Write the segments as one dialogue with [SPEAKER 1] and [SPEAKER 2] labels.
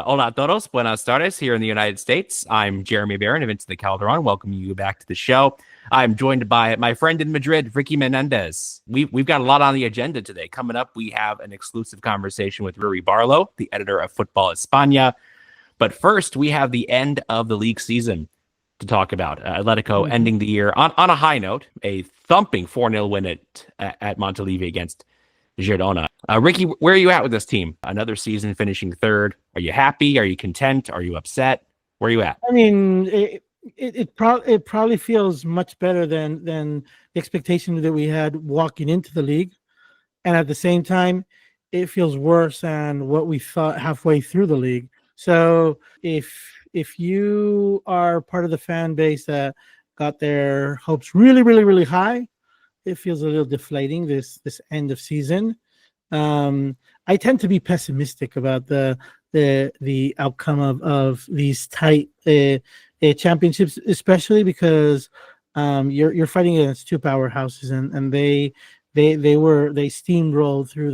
[SPEAKER 1] Hola a todos, buenas tardes here in the United States. I'm Jeremy Beren of Into the Calderón. Welcome you back to the show. I'm joined by my friend in Madrid, Ricky Menendez. We've got a lot on the agenda today. Coming up, we have an exclusive conversation with Ruairidh Barlow, the editor of Football España. But first, we have the end of the league season to talk about. Atlético ending the year on a high note, a thumping 4-0 win at Montilivi against Girona. Ricky, where are you at with this team? Another season finishing third. Are you happy? Are you content? Are you upset? Where are you at?
[SPEAKER 2] I mean, it probably feels much better than the expectation that we had walking into the league. And at the same time, it feels worse than what we thought halfway through the league. So if you are part of the fan base that got their hopes really, really, really high, it feels a little deflating this end of season. I tend to be pessimistic about the outcome of these tight championships, especially because you're fighting against two powerhouses, and they steamrolled through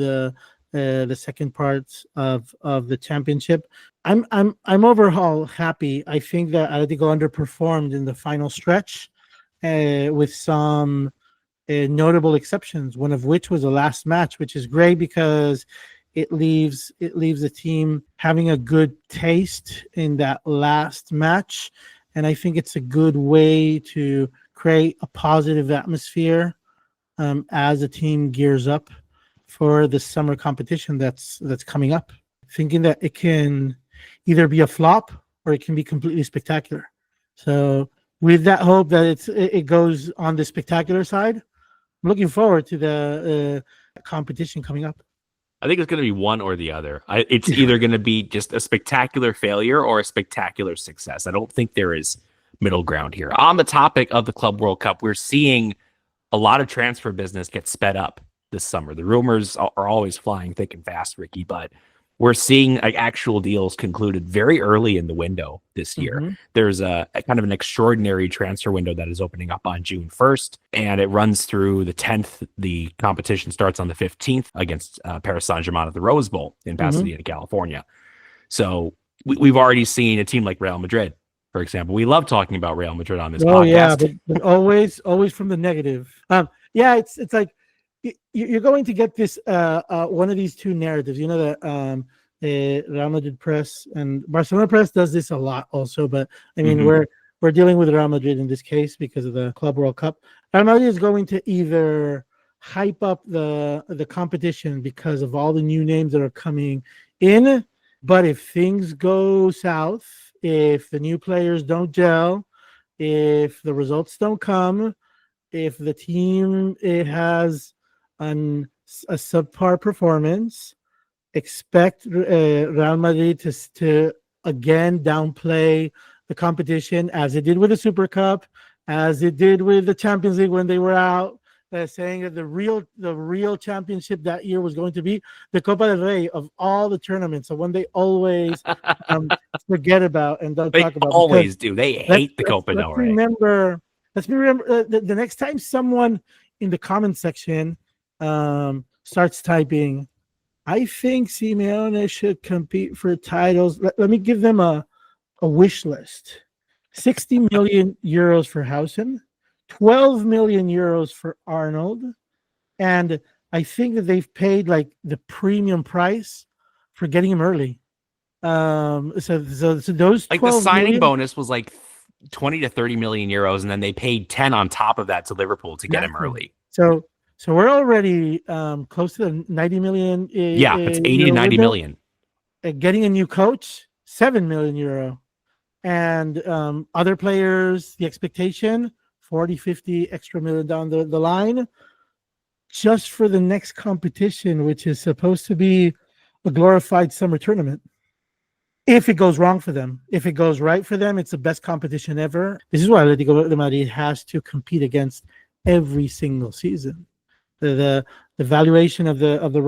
[SPEAKER 2] the second parts of the championship. I'm overall happy. I think that Atlético underperformed in the final stretch, with some notable exceptions, one of which was the last match, which is great because it leaves the team having a good taste in that last match. And I think it's a good way to create a positive atmosphere as the team gears up for the summer competition that's coming up, thinking that it can either be a flop or it can be completely spectacular. So with that hope that it goes on the spectacular side, I'm looking forward to the competition coming up.
[SPEAKER 1] I think it's going to be one or the other. It's either going to be just a spectacular failure or a spectacular success. I don't think there is middle ground here. On the topic of the Club World Cup, we're seeing a lot of transfer business get sped up this summer. The rumors are always flying thick and fast, Ricky, but we're seeing actual deals concluded very early in the window this year. Mm-hmm. There's a kind of an extraordinary transfer window that is opening up on June 1st, and it runs through the 10th. The competition starts on the 15th against Paris Saint-Germain at the Rose Bowl in Pasadena, California. So we've already seen a team like Real Madrid, for example. We love talking about Real Madrid on this podcast.
[SPEAKER 2] Yeah, but always from the negative. It's like you're going to get this one of these two narratives. You know that Real Madrid press and Barcelona press does this a lot also, but I mean we're dealing with Real Madrid in this case because of the Club World Cup. Real Madrid is going to either hype up the competition because of all the new names that are coming in, but if things go south, if the new players don't gel, if the results don't come, if the team has a subpar performance, expect Real Madrid to again downplay the competition as it did with the Super Cup, as it did with the Champions League when they were out, saying that the real championship that year was going to be the Copa del Rey of all the tournaments. So one they always forget about and don't talk about.
[SPEAKER 1] They always do. They hate the Copa del Rey.
[SPEAKER 2] Let's remember the next time someone in the comment section starts typing, I think Simeone should compete for titles. Let me give them a wish list. 60 million euros for Hausen, 12 million euros for Arnold, and I think that they've paid like the premium price for getting him early. So those
[SPEAKER 1] like the signing bonus was like 20 to 30 million euros, and then they paid 10 on top of that to Liverpool to get him early.
[SPEAKER 2] So we're already close to the 90 million.
[SPEAKER 1] It's 80 to 90 million.
[SPEAKER 2] Getting a new coach, 7 million euro. And other players, the expectation, 40, 50 extra million down the line, just for the next competition, which is supposed to be a glorified summer tournament. If it goes wrong for them. If it goes right for them, it's the best competition ever. This is why Atlético Madrid has to compete against every single season. The valuation of the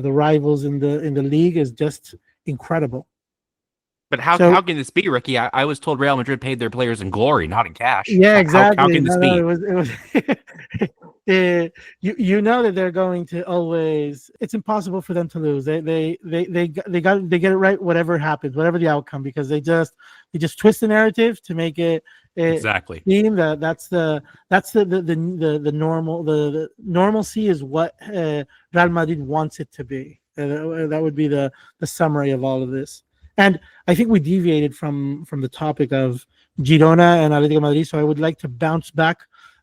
[SPEAKER 2] rivals in the league is just incredible.
[SPEAKER 1] But how can this be, Ricky? I was told Real Madrid paid their players in glory, not in cash.
[SPEAKER 2] Yeah,
[SPEAKER 1] How
[SPEAKER 2] exactly.
[SPEAKER 1] can this be?
[SPEAKER 2] It was you know that they're going to always. It's impossible for them to lose. They get it right, whatever happens, whatever the outcome, because they just twist the narrative to make it
[SPEAKER 1] Exactly.
[SPEAKER 2] seem the normal the normalcy is what Real Madrid wants it to be. That would be the summary of all of this. And I think we deviated from the topic of Girona and Atlético Madrid, so I would like to bounce back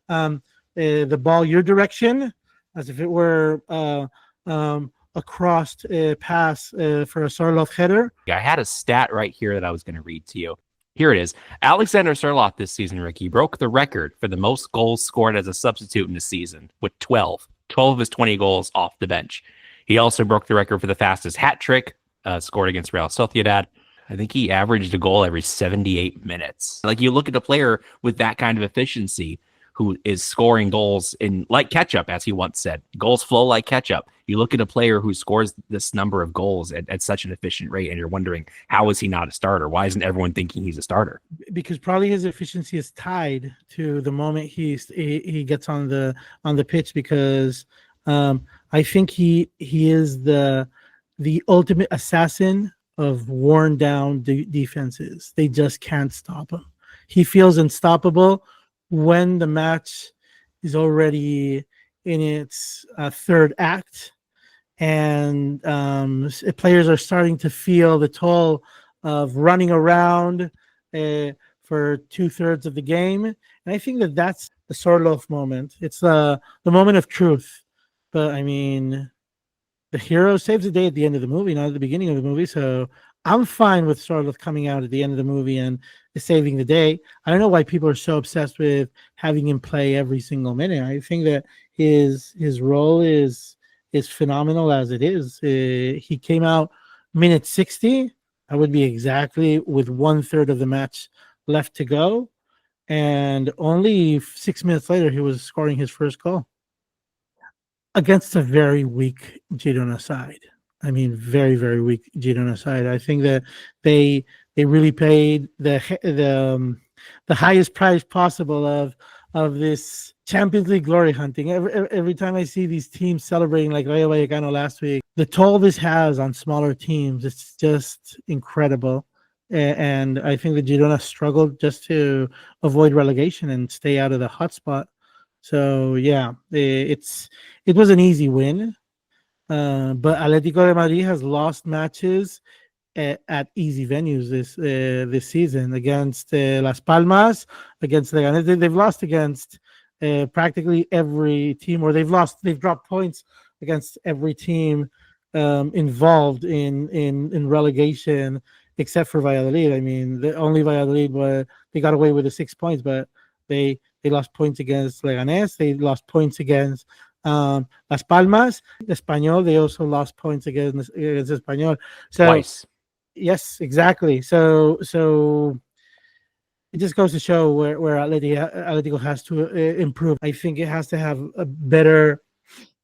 [SPEAKER 2] the ball your direction, as if it were a crossed pass for a Sorloth header.
[SPEAKER 1] I had a stat right here that I was going to read to you. Here it is. Alexander Sorloth this season, Ricky, broke the record for the most goals scored as a substitute in the season with 12. 12 of his 20 goals off the bench. He also broke the record for the fastest hat trick scored against Real Sociedad. I think he averaged a goal every 78 minutes. Like, you look at a player with that kind of efficiency who is scoring goals in like ketchup, as he once said. Goals flow like ketchup. You look at a player who scores this number of goals at such an efficient rate, and you're wondering, how is he not a starter? Why isn't everyone thinking he's a starter?
[SPEAKER 2] Because probably his efficiency is tied to the moment he gets on the pitch, because I think he is the ultimate assassin of worn down defenses. They just can't stop him. He feels unstoppable when the match is already in its third act, and players are starting to feel the toll of running around for 2/3 of the game. And I think that's the Sorloth moment. It's the moment of truth. But I mean, the hero saves the day at the end of the movie, not at the beginning of the movie. So I'm fine with Sorloth coming out at the end of the movie and saving the day. I don't know why people are so obsessed with having him play every single minute. I think that his role is phenomenal as it is. He came out minute 60. I would be exactly with 1/3 of the match left to go, and only 6 minutes later he was scoring his first goal against a very weak Girona side. I mean, very, very weak Girona side. I think that they really paid the highest price possible of this Champions League glory hunting. Every time I see these teams celebrating like Rayo Vallecano last week, the toll this has on smaller teams, it's just incredible. And I think the Girona struggled just to avoid relegation and stay out of the hot spot. So yeah, it was an easy win. But Atlético de Madrid has lost matches at easy venues this season against Las Palmas, against Leganés. They've lost against practically every team, or they've dropped points against every team involved in relegation, except for Valladolid. I mean, only Valladolid they got away with the 6 points, but they lost points against Leganés. They lost points against Las Palmas. Espanyol, they also lost points against Espanyol. So
[SPEAKER 1] Twice.
[SPEAKER 2] Yes, exactly. So it just goes to show where Atletico has to improve. I think it has to have a better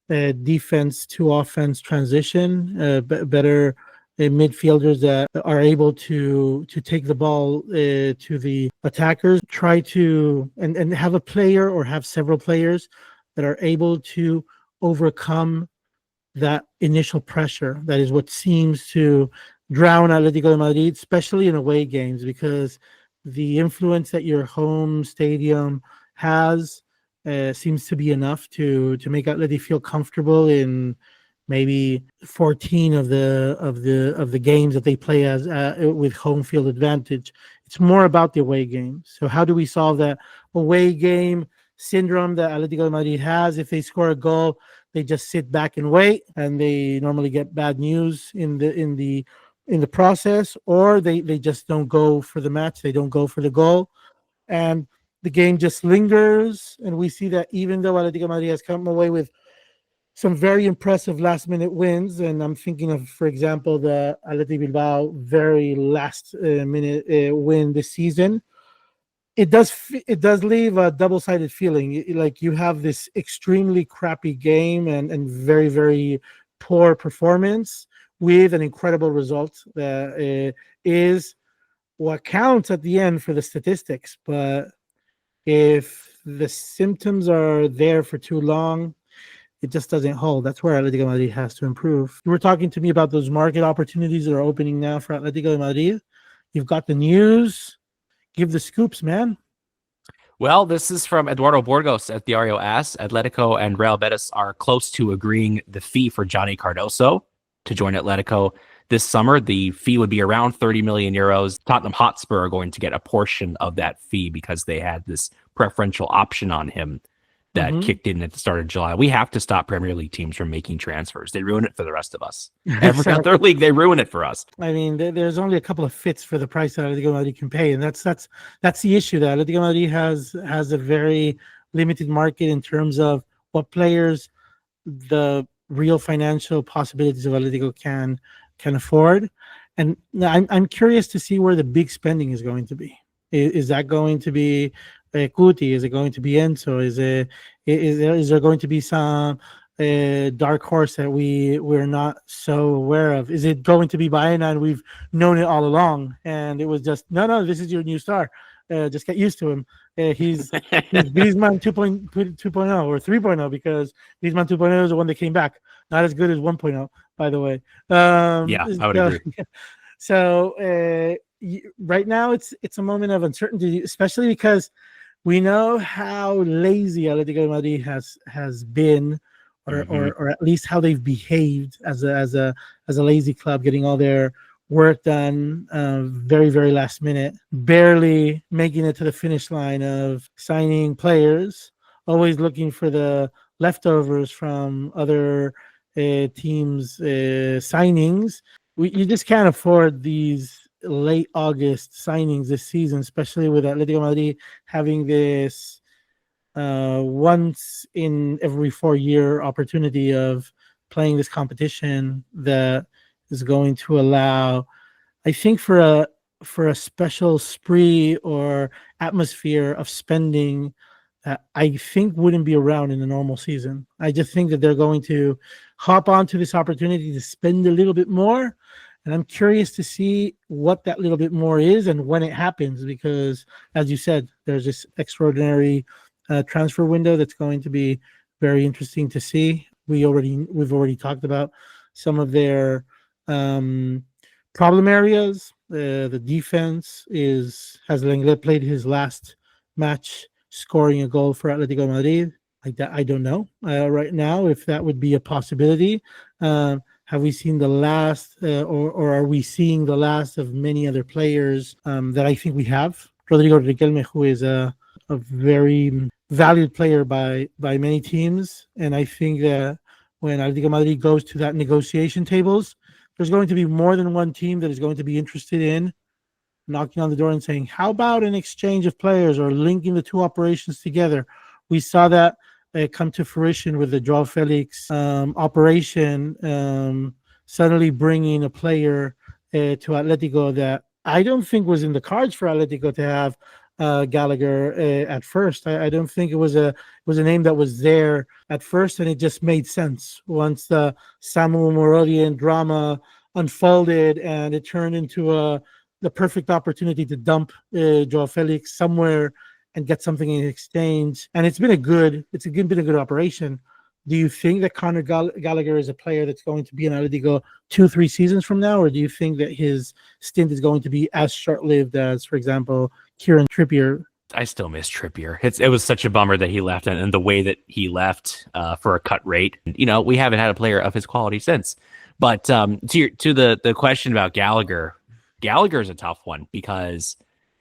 [SPEAKER 2] defense to offense transition, better midfielders that are able to take the ball to the attackers. Try to and have a player or have several players that are able to overcome that initial pressure. That is what seems to drown Atlético de Madrid, especially in away games, because the influence that your home stadium has seems to be enough to make Atleti feel comfortable in maybe 14 of the games that they play as with home field advantage. It's more about the away games. So how do we solve that away game syndrome that Atlético de Madrid has? If they score a goal, they just sit back and wait, and they normally get bad news in the process, or they just don't go for the match. They don't go for the goal, and the game just lingers. And we see that even though Atlético Madrid has come away with some very impressive last-minute wins, and I'm thinking of, for example, the Athletic Bilbao very last-minute win this season, it does leave a double-sided feeling. Like, you have this extremely crappy game and very, very poor performance with an incredible result that is what counts at the end for the statistics. But if the symptoms are there for too long, it just doesn't hold. That's where Atlético Madrid has to improve. You were talking to me about those market opportunities that are opening now for Atlético Madrid. You've got the news. Give the scoops, man.
[SPEAKER 1] Well, this is from Eduardo Burgos at Diario AS. Atletico and Real Betis are close to agreeing the fee for Johnny Cardoso to join Atletico this summer. The fee would be around 30 million euros. Tottenham Hotspur are going to get a portion of that fee because they had this preferential option on him that kicked in at the start of July. We have to stop Premier League teams from making transfers. They ruin it for the rest of us. Every other league, they ruin it for us.
[SPEAKER 2] I mean, there's only a couple of fits for the price that Atletico Madrid can pay, and that's the issue. That Atletico Madrid has a very limited market in terms of what players the real financial possibilities of Atletico can afford. And I'm curious to see where the big spending is going to be. Is that going to be Cuti? Is it going to be Enzo? Is there going to be some dark horse that we're not so aware of? Is it going to be Baena and we've known it all along and it was just no, this is your new star, just get used to him. He's Griezmann 2.0 or 3.0, because Griezmann 2.0 is the one that came back, not as good as 1.0, by the way.
[SPEAKER 1] Yeah, I would agree.
[SPEAKER 2] So right now it's a moment of uncertainty, especially because we know how lazy Atlético Madrid has been, or at least how they've behaved as a lazy club, getting all their work done very, very last minute, barely making it to the finish line of signing players, always looking for the leftovers from other teams' signings. You just can't afford these late August signings this season, especially with Atlético Madrid having this once in every 4-year opportunity of playing this competition that is going to allow, I think, for a special spree or atmosphere of spending that I think wouldn't be around in a normal season. I just think that they're going to hop onto this opportunity to spend a little bit more. And I'm curious to see what that little bit more is and when it happens, because, as you said, there's this extraordinary transfer window that's going to be very interesting to see. We've already talked about some of their problem areas. The defense has Lenglet played his last match scoring a goal for Atlético Madrid? I don't know right now if that would be a possibility. Have we seen the last, or are we seeing the last of many other players that I think we have? Rodrigo Riquelme, who is a very valued player by many teams, and I think that when Atlético Madrid goes to that negotiation tables, there's going to be more than one team that is going to be interested in knocking on the door and saying, how about an exchange of players or linking the two operations together? We saw that come to fruition with the Joao Felix operation, suddenly bringing a player to Atletico that I don't think was in the cards for Atletico to have Gallagher at first. I don't think it was a name that was there at first, and it just made sense once the Samu Morodian drama unfolded and it turned into the perfect opportunity to dump Joao Felix somewhere and get something in exchange. And it's been a good operation. Do you think that Conor Gallagher is a player that's going to be in Atletico 2-3 seasons from now, or do you think that his stint is going to be as short-lived as, for example, Kieran Trippier?
[SPEAKER 1] I still miss Trippier. It was such a bummer that he left, and the way that he left for a cut rate. We haven't had a player of his quality since. But to the question about Gallagher is a tough one, because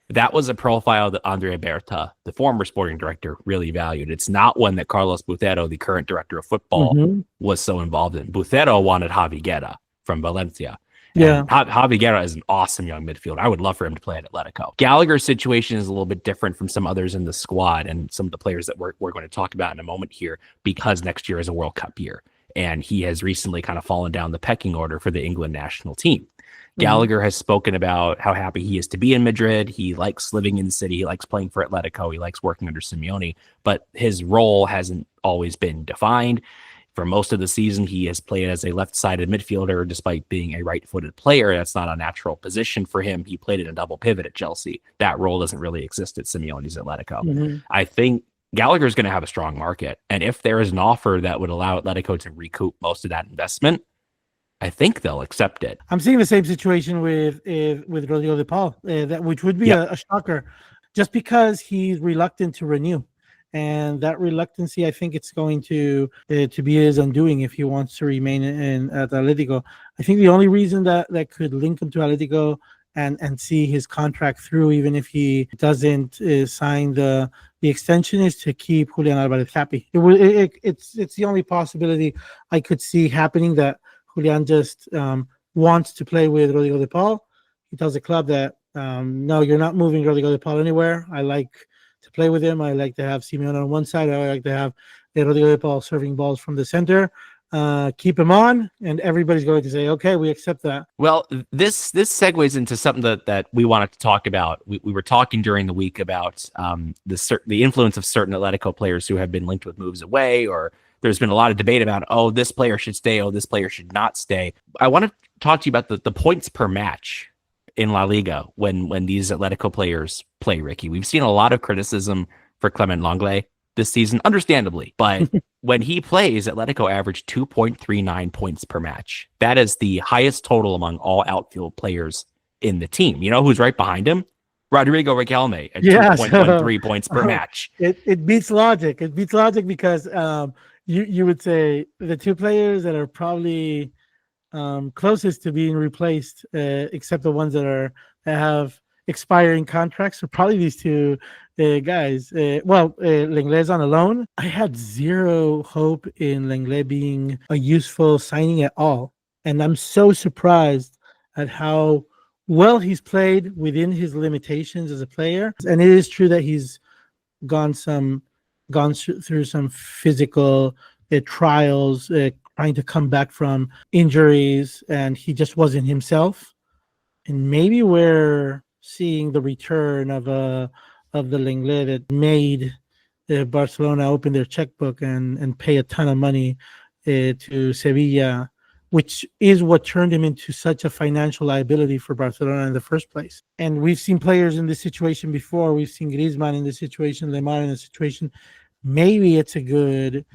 [SPEAKER 1] that was a profile that Andrea Berta, the former sporting director, really valued. It's not one that Carlos Bucero, the current director of football, was so involved in. Bucero wanted Javi Guerra from Valencia. Yeah, Javi Guerra is an awesome young midfielder. I would love for him to play at Atletico. Gallagher's situation is a little bit different from some others in the squad and some of the players that we're going to talk about in a moment here, because next year is a World Cup year, and he has recently kind of fallen down the pecking order for the England national team. Gallagher has spoken about how happy he is to be in Madrid. He likes living in the city. He likes playing for Atletico. He likes working under Simeone, but his role hasn't always been defined. For most of the season, he has played as a left-sided midfielder, despite being a right-footed player. That's not a natural position for him. He played in a double pivot at Chelsea. That role doesn't really exist at Simeone's Atletico.
[SPEAKER 2] Mm-hmm.
[SPEAKER 1] I think Gallagher's going to have a strong market. And if there is an offer that would allow Atletico to recoup most of that investment, I think they'll accept it.
[SPEAKER 2] I'm seeing the same situation with Rodrigo de Paul, which would be a shocker, just because he's reluctant to renew. And that reluctancy, I think it's going to be his undoing if he wants to remain at Atletico. I think the only reason that could link him to Atletico and see his contract through, even if he doesn't sign the extension, is to keep Julian Alvarez happy. It's the only possibility I could see happening, that Julian just wants to play with Rodrigo de Paul. He tells the club that, no, you're not moving Rodrigo de Paul anywhere. I like to play with him. I like to have Simeone on one side. I like to have Rodrigo de Paul serving balls from the center. Keep him on, and everybody's going to say, okay, we accept that.
[SPEAKER 1] Well, this segues into something that we wanted to talk about. We were talking during the week about the influence of certain Atletico players who have been linked with moves away, or there's been a lot of debate about, oh, this player should stay, oh, this player should not stay. I want to talk to you about the points per match in La Liga when these Atletico players play, Ricky. We've seen a lot of criticism for Clement Lenglet this season, understandably, but when he plays, Atletico averaged 2.39 points per match. That is the highest total among all outfield players in the team. You know who's right behind him? Rodrigo Riquelme at 2.13 points per match.
[SPEAKER 2] It beats logic. It beats logic because you would say the two players that are probably closest to being replaced, except the ones that have expiring contracts, are probably these two guys. Lenglet's on a loan. I had zero hope in Lenglet being a useful signing at all, and I'm so surprised at how well he's played within his limitations as a player. And it is true that he's gone through some physical trials, trying to come back from injuries, and he just wasn't himself. And maybe we're seeing the return of the Lenglet that made Barcelona open their checkbook and pay a ton of money to Sevilla, which is what turned him into such a financial liability for Barcelona in the first place. And we've seen players in this situation before. We've seen Griezmann in this situation, Lemar in this situation. Maybe it's a good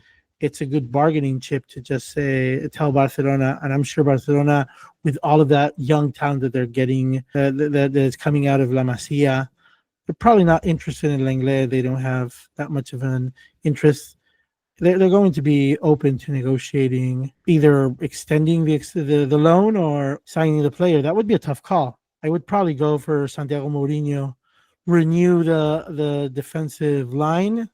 [SPEAKER 2] bargaining chip to just tell Barcelona, and I'm sure Barcelona, with all of that young talent that they're getting, that is coming out of La Masia, they're probably not interested in Lenglet. They don't have that much of an interest. They're going to be open to negotiating, either extending the loan or signing the player. That would be a tough call. I would probably go for Santiago Mourinho, renew the defensive line.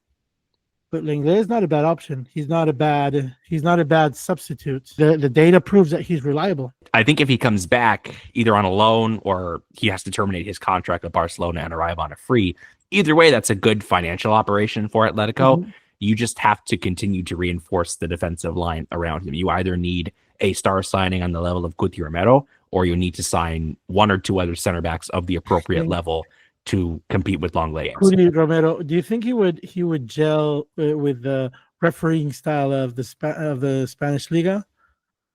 [SPEAKER 2] But Lenglet is not a bad option. He's not a bad substitute. The data proves that he's reliable.
[SPEAKER 1] I think if he comes back either on a loan or he has to terminate his contract with Barcelona and arrive on a free, either way, that's a good financial operation for Atletico. Mm-hmm. You just have to continue to reinforce the defensive line around him. You either need a star signing on the level of Cuti Romero, or you need to sign one or two other center backs of the appropriate level to compete with Lenglet.
[SPEAKER 2] Cuti Romero, do you think he would gel with the refereeing style of the Spanish Liga?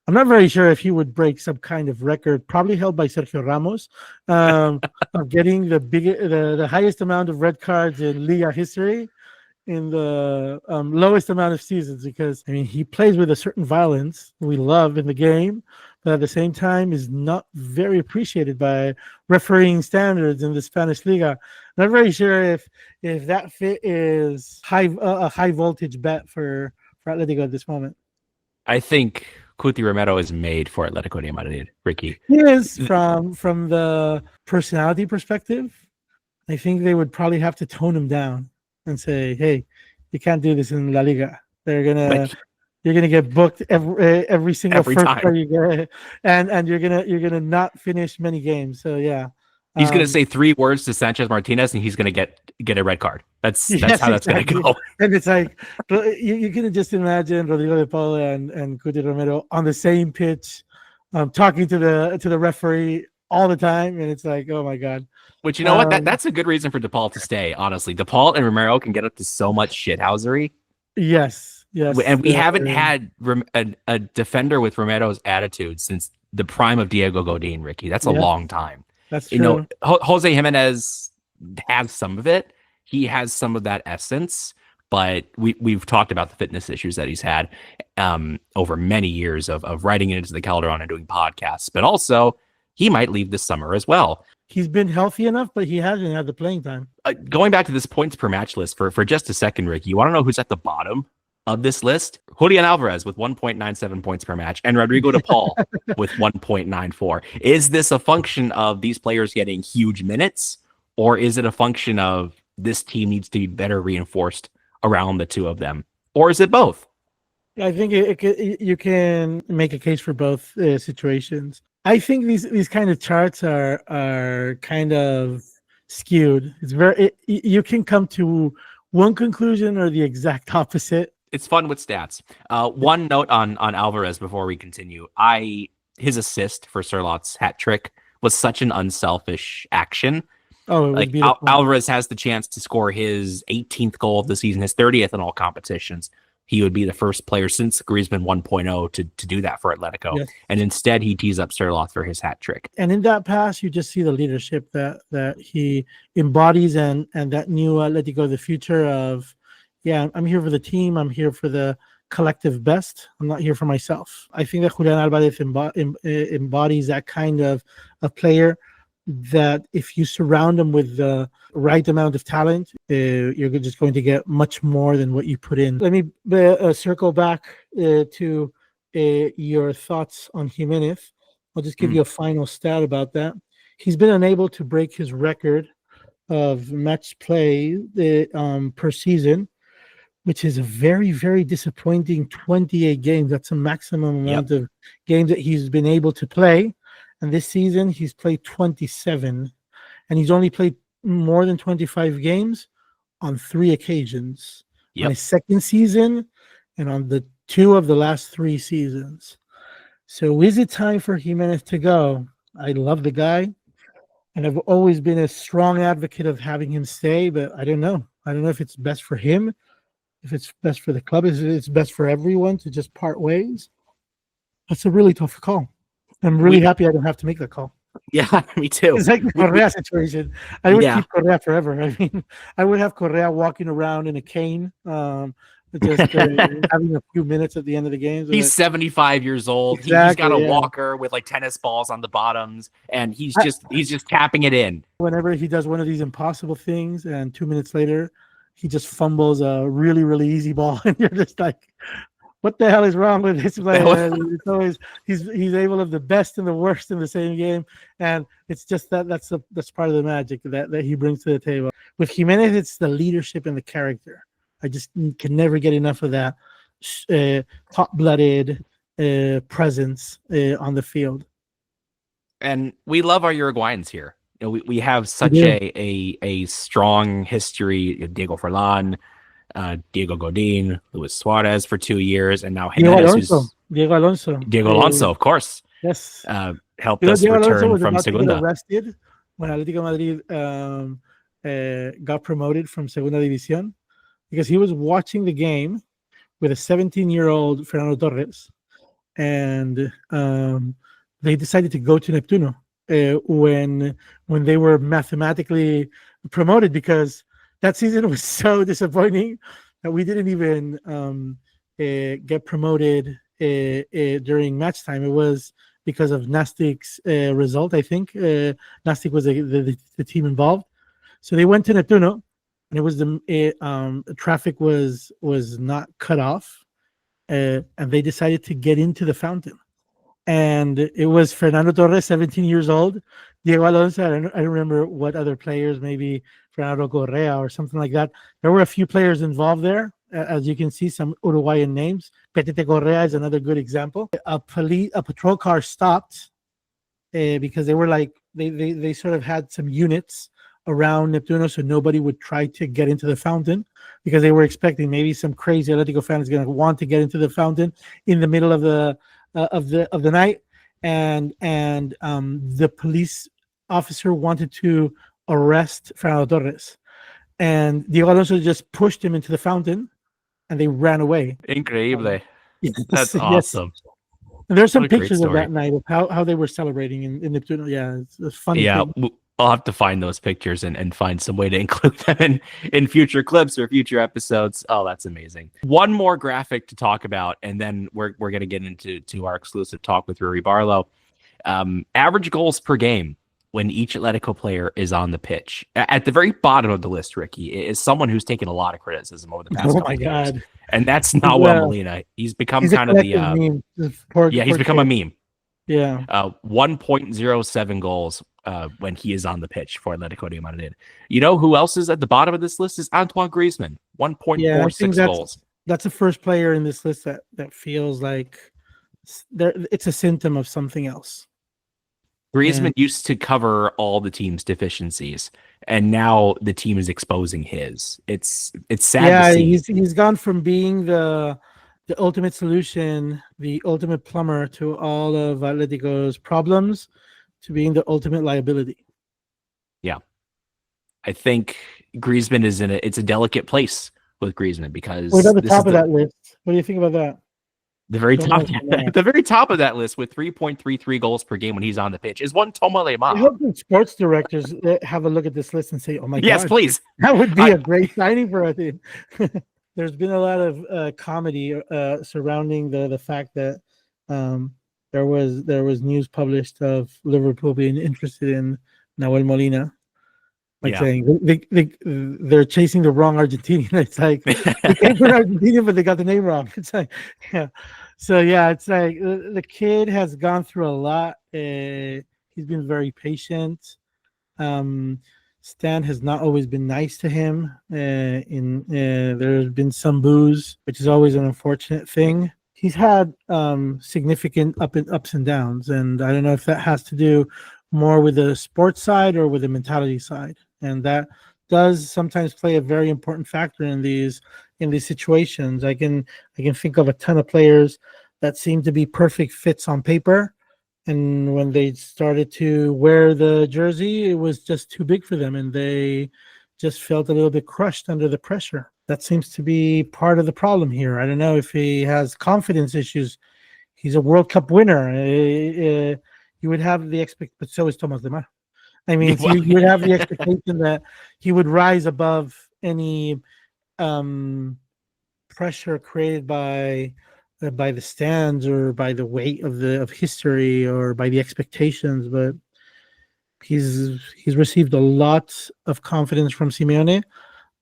[SPEAKER 2] I'm not very sure if he would break some kind of record, probably held by Sergio Ramos, of getting the highest amount of red cards in Liga history in the lowest amount of seasons, because he plays with a certain violence we love in the game, but at the same time is not very appreciated by refereeing standards in the Spanish Liga. Not very sure if that fit is a high voltage bet for Atletico at this moment.
[SPEAKER 1] I think Cuti Romero is made for Atlético de Madrid, Ricky.
[SPEAKER 2] He is from the personality perspective. I think they would probably have to tone him down and say, hey, you can't do this in La Liga. You're gonna get booked every single first time you get, and you're gonna not finish many games. So yeah,
[SPEAKER 1] he's gonna say 3 words to Sanchez Martinez, and he's gonna get a red card. That's how that's gonna go.
[SPEAKER 2] And it's like you can just imagine Rodrigo de Paul and Cuti Romero on the same pitch, talking to the referee all the time, and it's like, oh my god.
[SPEAKER 1] Which, you know what? That's a good reason for De Paul to stay, honestly. De Paul and Romero can get up to so much shithousery.
[SPEAKER 2] Yes. Yes,
[SPEAKER 1] And we haven't had a defender with Romero's attitude since the prime of Diego Godin, Ricky. That's a long time.
[SPEAKER 2] That's true.
[SPEAKER 1] Jose Jimenez has some of it. He has some of that essence, but we've talked about the fitness issues that he's had over many years of writing into the Calderón and doing podcasts, but also he might leave this summer as well.
[SPEAKER 2] He's been healthy enough, but he hasn't had the playing time.
[SPEAKER 1] Going back to this points per match list for just a second, Ricky, you want to know who's at the bottom of this list? Julian Alvarez with 1.97 points per match and Rodrigo de Paul with 1.94. Is this a function of these players getting huge minutes, or is it a function of this team needs to be better reinforced around the two of them? Or is it both?
[SPEAKER 2] I think you can make a case for both situations. I think these kind of charts are kind of skewed. It's you can come to one conclusion or the exact opposite.
[SPEAKER 1] It's fun with stats. One note on Alvarez before we continue. His assist for Sørloth's hat trick was such an unselfish action.
[SPEAKER 2] Oh,
[SPEAKER 1] like Alvarez has the chance to score his 18th goal of the season, his 30th in all competitions. He would be the first player since Griezmann 1.0 to do that for Atletico. Yes. And instead he tees up Sørloth for his hat trick.
[SPEAKER 2] And in that pass, you just see the leadership that he embodies and that new Atletico of the future of, yeah, I'm here for the team. I'm here for the collective best. I'm not here for myself. I think that Julian Alvarez embodies that kind of a player that if you surround them with the right amount of talent, you're just going to get much more than what you put in. Let me circle back to your thoughts on Jimenez. I'll just give you a final stat about that. He's been unable to break his record of match play per season, which is a very, very disappointing 28 games. That's a maximum amount of games that he's been able to play. And this season, he's played 27. And he's only played more than 25 games on 3 occasions. On his second season and on the 2 of the last 3 seasons. So is it time for Jimenez to go? I love the guy. And I've always been a strong advocate of having him stay, but I don't know. I don't know if it's best for him, if it's best for the club, if it's best for everyone to just part ways. That's a really tough call. I'm really happy I don't have to make that call.
[SPEAKER 1] Yeah, me too.
[SPEAKER 2] It's like the Correa situation. I would keep Correa forever. I mean, I would have Correa walking around in a cane, just having a few minutes at the end of the game.
[SPEAKER 1] He's 75 years old. Exactly, he's got a walker with like tennis balls on the bottoms, and he's just tapping it in.
[SPEAKER 2] Whenever he does one of these impossible things, and 2 minutes later, he just fumbles a really, really easy ball, and you're just like, what the hell is wrong with this player? It's always he's able of the best and the worst in the same game, and it's just that's part of the magic that he brings to the table. With Jimenez, it's the leadership and the character. I just can never get enough of that hot-blooded presence on the field.
[SPEAKER 1] And we love our Uruguayans here. You know, we have such a strong history. Diego Forlan, Diego Godin, Luis Suarez for 2 years, and now Jimenez,
[SPEAKER 2] Diego
[SPEAKER 1] Alonso, of course.
[SPEAKER 2] Yes,
[SPEAKER 1] helped us return from Segunda.
[SPEAKER 2] Arrested when Atlético Madrid got promoted from Segunda División because he was watching the game with a 17-year-old Fernando Torres, and they decided to go to Neptuno when they were mathematically promoted because that season was so disappointing that we didn't even get promoted during match time. It was because of Nastic's result, I think. Nastic was the team involved. So they went to Neptuno, and it was the traffic was not cut off, and they decided to get into the fountain. And it was Fernando Torres, 17 years old, Diego Alonso, I don't remember what other players, maybe Fernando Correa or something like that. There were a few players involved there. As you can see, some Uruguayan names. Petete Correa is another good example. A patrol car stopped because they were like, they sort of had some units around Neptuno so nobody would try to get into the fountain because they were expecting maybe some crazy Atletico fan is going to want to get into the fountain in the middle of the night, and the police officer wanted to arrest Fernando Torres, and Diego Alonso just pushed him into the fountain, and they ran away.
[SPEAKER 1] Increíble.
[SPEAKER 2] Yes,
[SPEAKER 1] That's
[SPEAKER 2] yes.
[SPEAKER 1] awesome.
[SPEAKER 2] And there's some
[SPEAKER 1] What a great
[SPEAKER 2] pictures of
[SPEAKER 1] story.
[SPEAKER 2] that night of how they were celebrating in Neptuno. Yeah, it's a funny
[SPEAKER 1] Yeah,
[SPEAKER 2] thing.
[SPEAKER 1] I'll have to find those pictures and find some way to include them in future clips or future episodes. Oh, that's amazing. One more graphic to talk about, and then we're going to get into our exclusive talk with Ruairidh Barlow. Average goals per game when each Atletico player is on the pitch. At the very bottom of the list, Ricky, is someone who's taken a lot of criticism over the past
[SPEAKER 2] Oh
[SPEAKER 1] couple
[SPEAKER 2] my
[SPEAKER 1] of years.
[SPEAKER 2] God.
[SPEAKER 1] And that's Nahuel Molina. He's become
[SPEAKER 2] He's a
[SPEAKER 1] kind of the
[SPEAKER 2] collective meme. This poor
[SPEAKER 1] he's become a
[SPEAKER 2] kid.
[SPEAKER 1] meme.
[SPEAKER 2] Yeah.
[SPEAKER 1] 1.07 goals when he is on the pitch for Atlético de Madrid. You know who else is at the bottom of this list is Antoine Griezmann, 1.46 goals.
[SPEAKER 2] That's the first player in this list that feels like it's a symptom of something else.
[SPEAKER 1] Griezmann used to cover all the team's deficiencies, and now the team is exposing his. It's sad to see.
[SPEAKER 2] He's gone from being the ultimate solution, the ultimate plumber to all of Atletico's problems, to being the ultimate liability.
[SPEAKER 1] Yeah, I think Griezmann is it's a delicate place with Griezmann because
[SPEAKER 2] we're at the top of that list. What do you think about that?
[SPEAKER 1] The very top of that list with 3.33 goals per game when he's on the pitch is one Thomas Lemar.
[SPEAKER 2] I hope the sports directors have a look at this list and say, "Oh my God,
[SPEAKER 1] yes, please."
[SPEAKER 2] That would be a great signing for us." There's been a lot of comedy surrounding the fact that there was news published of Liverpool being interested in Nahuel Molina. Saying they're chasing the wrong Argentinian. It's like they came for Argentina, but they got the name wrong. It's like, so it's like the kid has gone through a lot. He's been very patient. Stan has not always been nice to him. There's been some boos, which is always an unfortunate thing. He's had significant ups and downs, and I don't know if that has to do more with the sports side or with the mentality side. And that does sometimes play a very important factor in these situations. I can think of a ton of players that seem to be perfect fits on paper, and when they started to wear the jersey, it was just too big for them, and they just felt a little bit crushed under the pressure. That seems to be part of the problem here. I don't know if he has confidence issues. He's a World Cup winner. You would have the but so is Thomas Lemar. I mean, you would have the expectation that he would rise above any pressure created by the stands or by the weight of history or by the expectations. But he's received a lot of confidence from Simeone,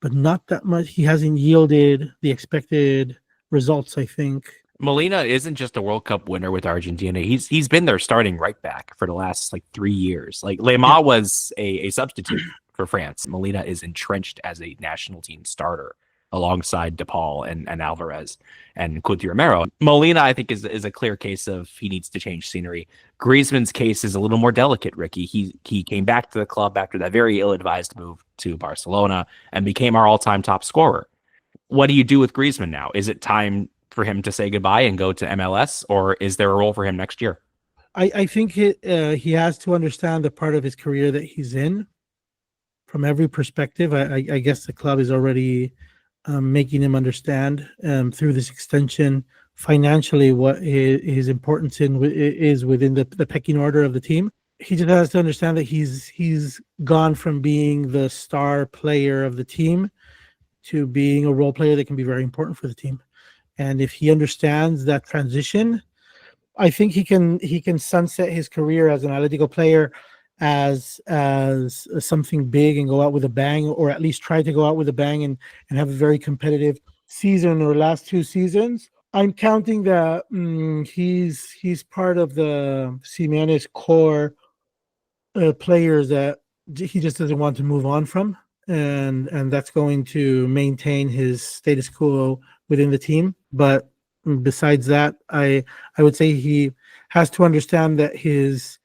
[SPEAKER 2] but not that much. He hasn't yielded the expected results, I think.
[SPEAKER 1] Molina isn't just a World Cup winner with Argentina. He's been their starting right back for the last 3 years. Lemar was a substitute for France. Molina is entrenched as a national team starter alongside DePaul and Alvarez and Cuti Romero. Molina, I think, is a clear case of he needs to change scenery. Griezmann's case is a little more delicate, Ricky. He came back to the club after that very ill-advised move to Barcelona and became our all-time top scorer. What do you do with Griezmann now? Is it time for him to say goodbye and go to MLS, or is there a role for him next year?
[SPEAKER 2] I think he has to understand the part of his career that he's in from every perspective. I guess the club is already making him understand through this extension financially what his importance is within the pecking order of the team. He just has to understand that he's gone from being the star player of the team to being a role player that can be very important for the team. And if he understands that transition, I think he can sunset his career as an Atletico player as something big and go out with a bang, or at least try to go out with a bang and have a very competitive season or last 2 seasons. I'm counting that he's part of the Simeone's core players that he just doesn't want to move on from, and that's going to maintain his status quo within the team. But besides that, I would say he has to understand that his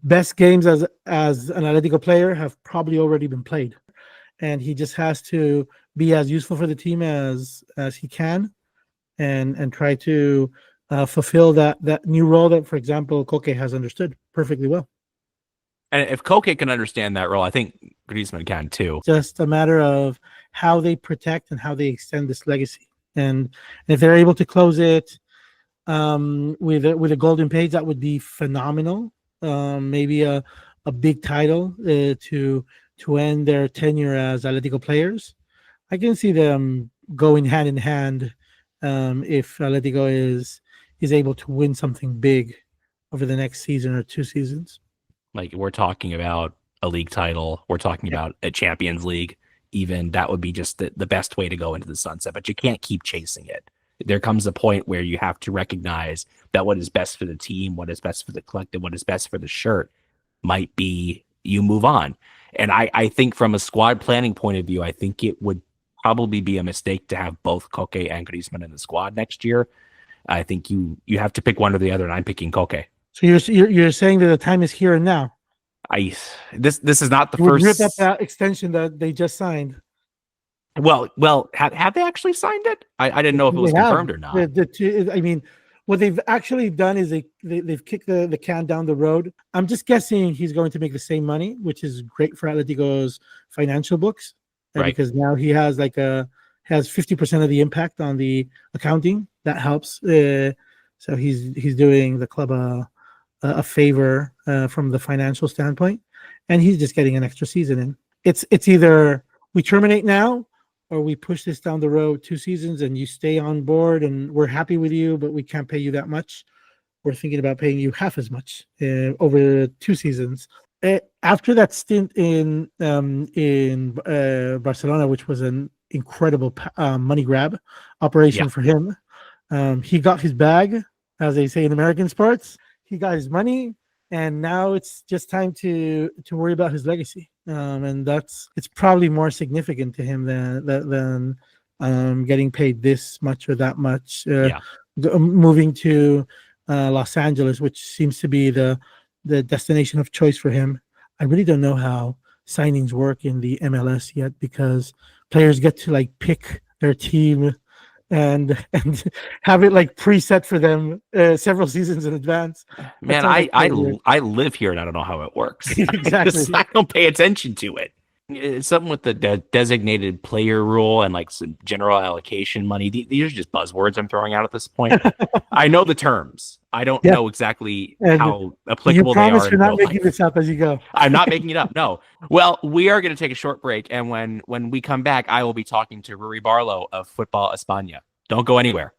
[SPEAKER 2] best games as an Atletico player have probably already been played, and he just has to be as useful for the team as he can, and try to fulfill that new role that, for example, Koke has understood perfectly well.
[SPEAKER 1] And if Koke can understand that role, I think Griezmann can too.
[SPEAKER 2] Just a matter of how they protect and how they extend this legacy. And if they're able to close it with a golden page, that would be phenomenal. Maybe a big title to end their tenure as Atletico players. I can see them going hand in hand if Atletico is able to win something big over the next season or 2 seasons.
[SPEAKER 1] Like we're talking about a league title, we're talking about a Champions League. Even that would be just the best way to go into the sunset, but you can't keep chasing it. There comes a point where you have to recognize that what is best for the team, what is best for the collective, what is best for the shirt might be you move on. And I think from a squad planning point of view, I think it would probably be a mistake to have both Koke and Griezmann in the squad next year. I think you have to pick one or the other, and I'm picking Koke.
[SPEAKER 2] So you're saying that the time is here and now.
[SPEAKER 1] This is not the
[SPEAKER 2] Would
[SPEAKER 1] first.
[SPEAKER 2] rip up that extension that they just signed.
[SPEAKER 1] Well, have they actually signed it? I didn't know if it was confirmed or not.
[SPEAKER 2] I mean, what they've actually done is they've kicked the can down the road. I'm just guessing he's going to make the same money, which is great for Atletico's financial books,
[SPEAKER 1] right?
[SPEAKER 2] Because now he has has 50% of the impact on the accounting. That helps. So he's doing the club a favor from the financial standpoint, and he's just getting an extra season in. It's either we terminate now or we push this down the road 2 seasons and you stay on board and we're happy with you, but we can't pay you that much. We're thinking about paying you half as much over 2 seasons. After that stint in Barcelona, which was an incredible money grab operation for him, he got his bag, as they say in American sports. He got his money, and now it's just time to worry about his legacy. And it's probably more significant to him than getting paid this much or that much. Moving to Los Angeles, which seems to be the destination of choice for him. I really don't know how signings work in the MLS yet, because players get to pick their team and have it preset for them several seasons in advance.
[SPEAKER 1] Man, I live here and I don't know how it works.
[SPEAKER 2] Exactly.
[SPEAKER 1] I don't pay attention to it. It's something with the designated player rule and some general allocation money. These are just buzzwords I'm throwing out at this point. I know the terms. I don't know exactly how applicable they are. You promise
[SPEAKER 2] you're not making this up as you go.
[SPEAKER 1] I'm not making it up. No. Well, we are going to take a short break, and when we come back, I will be talking to Ruairidh Barlow of Football España. Don't go anywhere.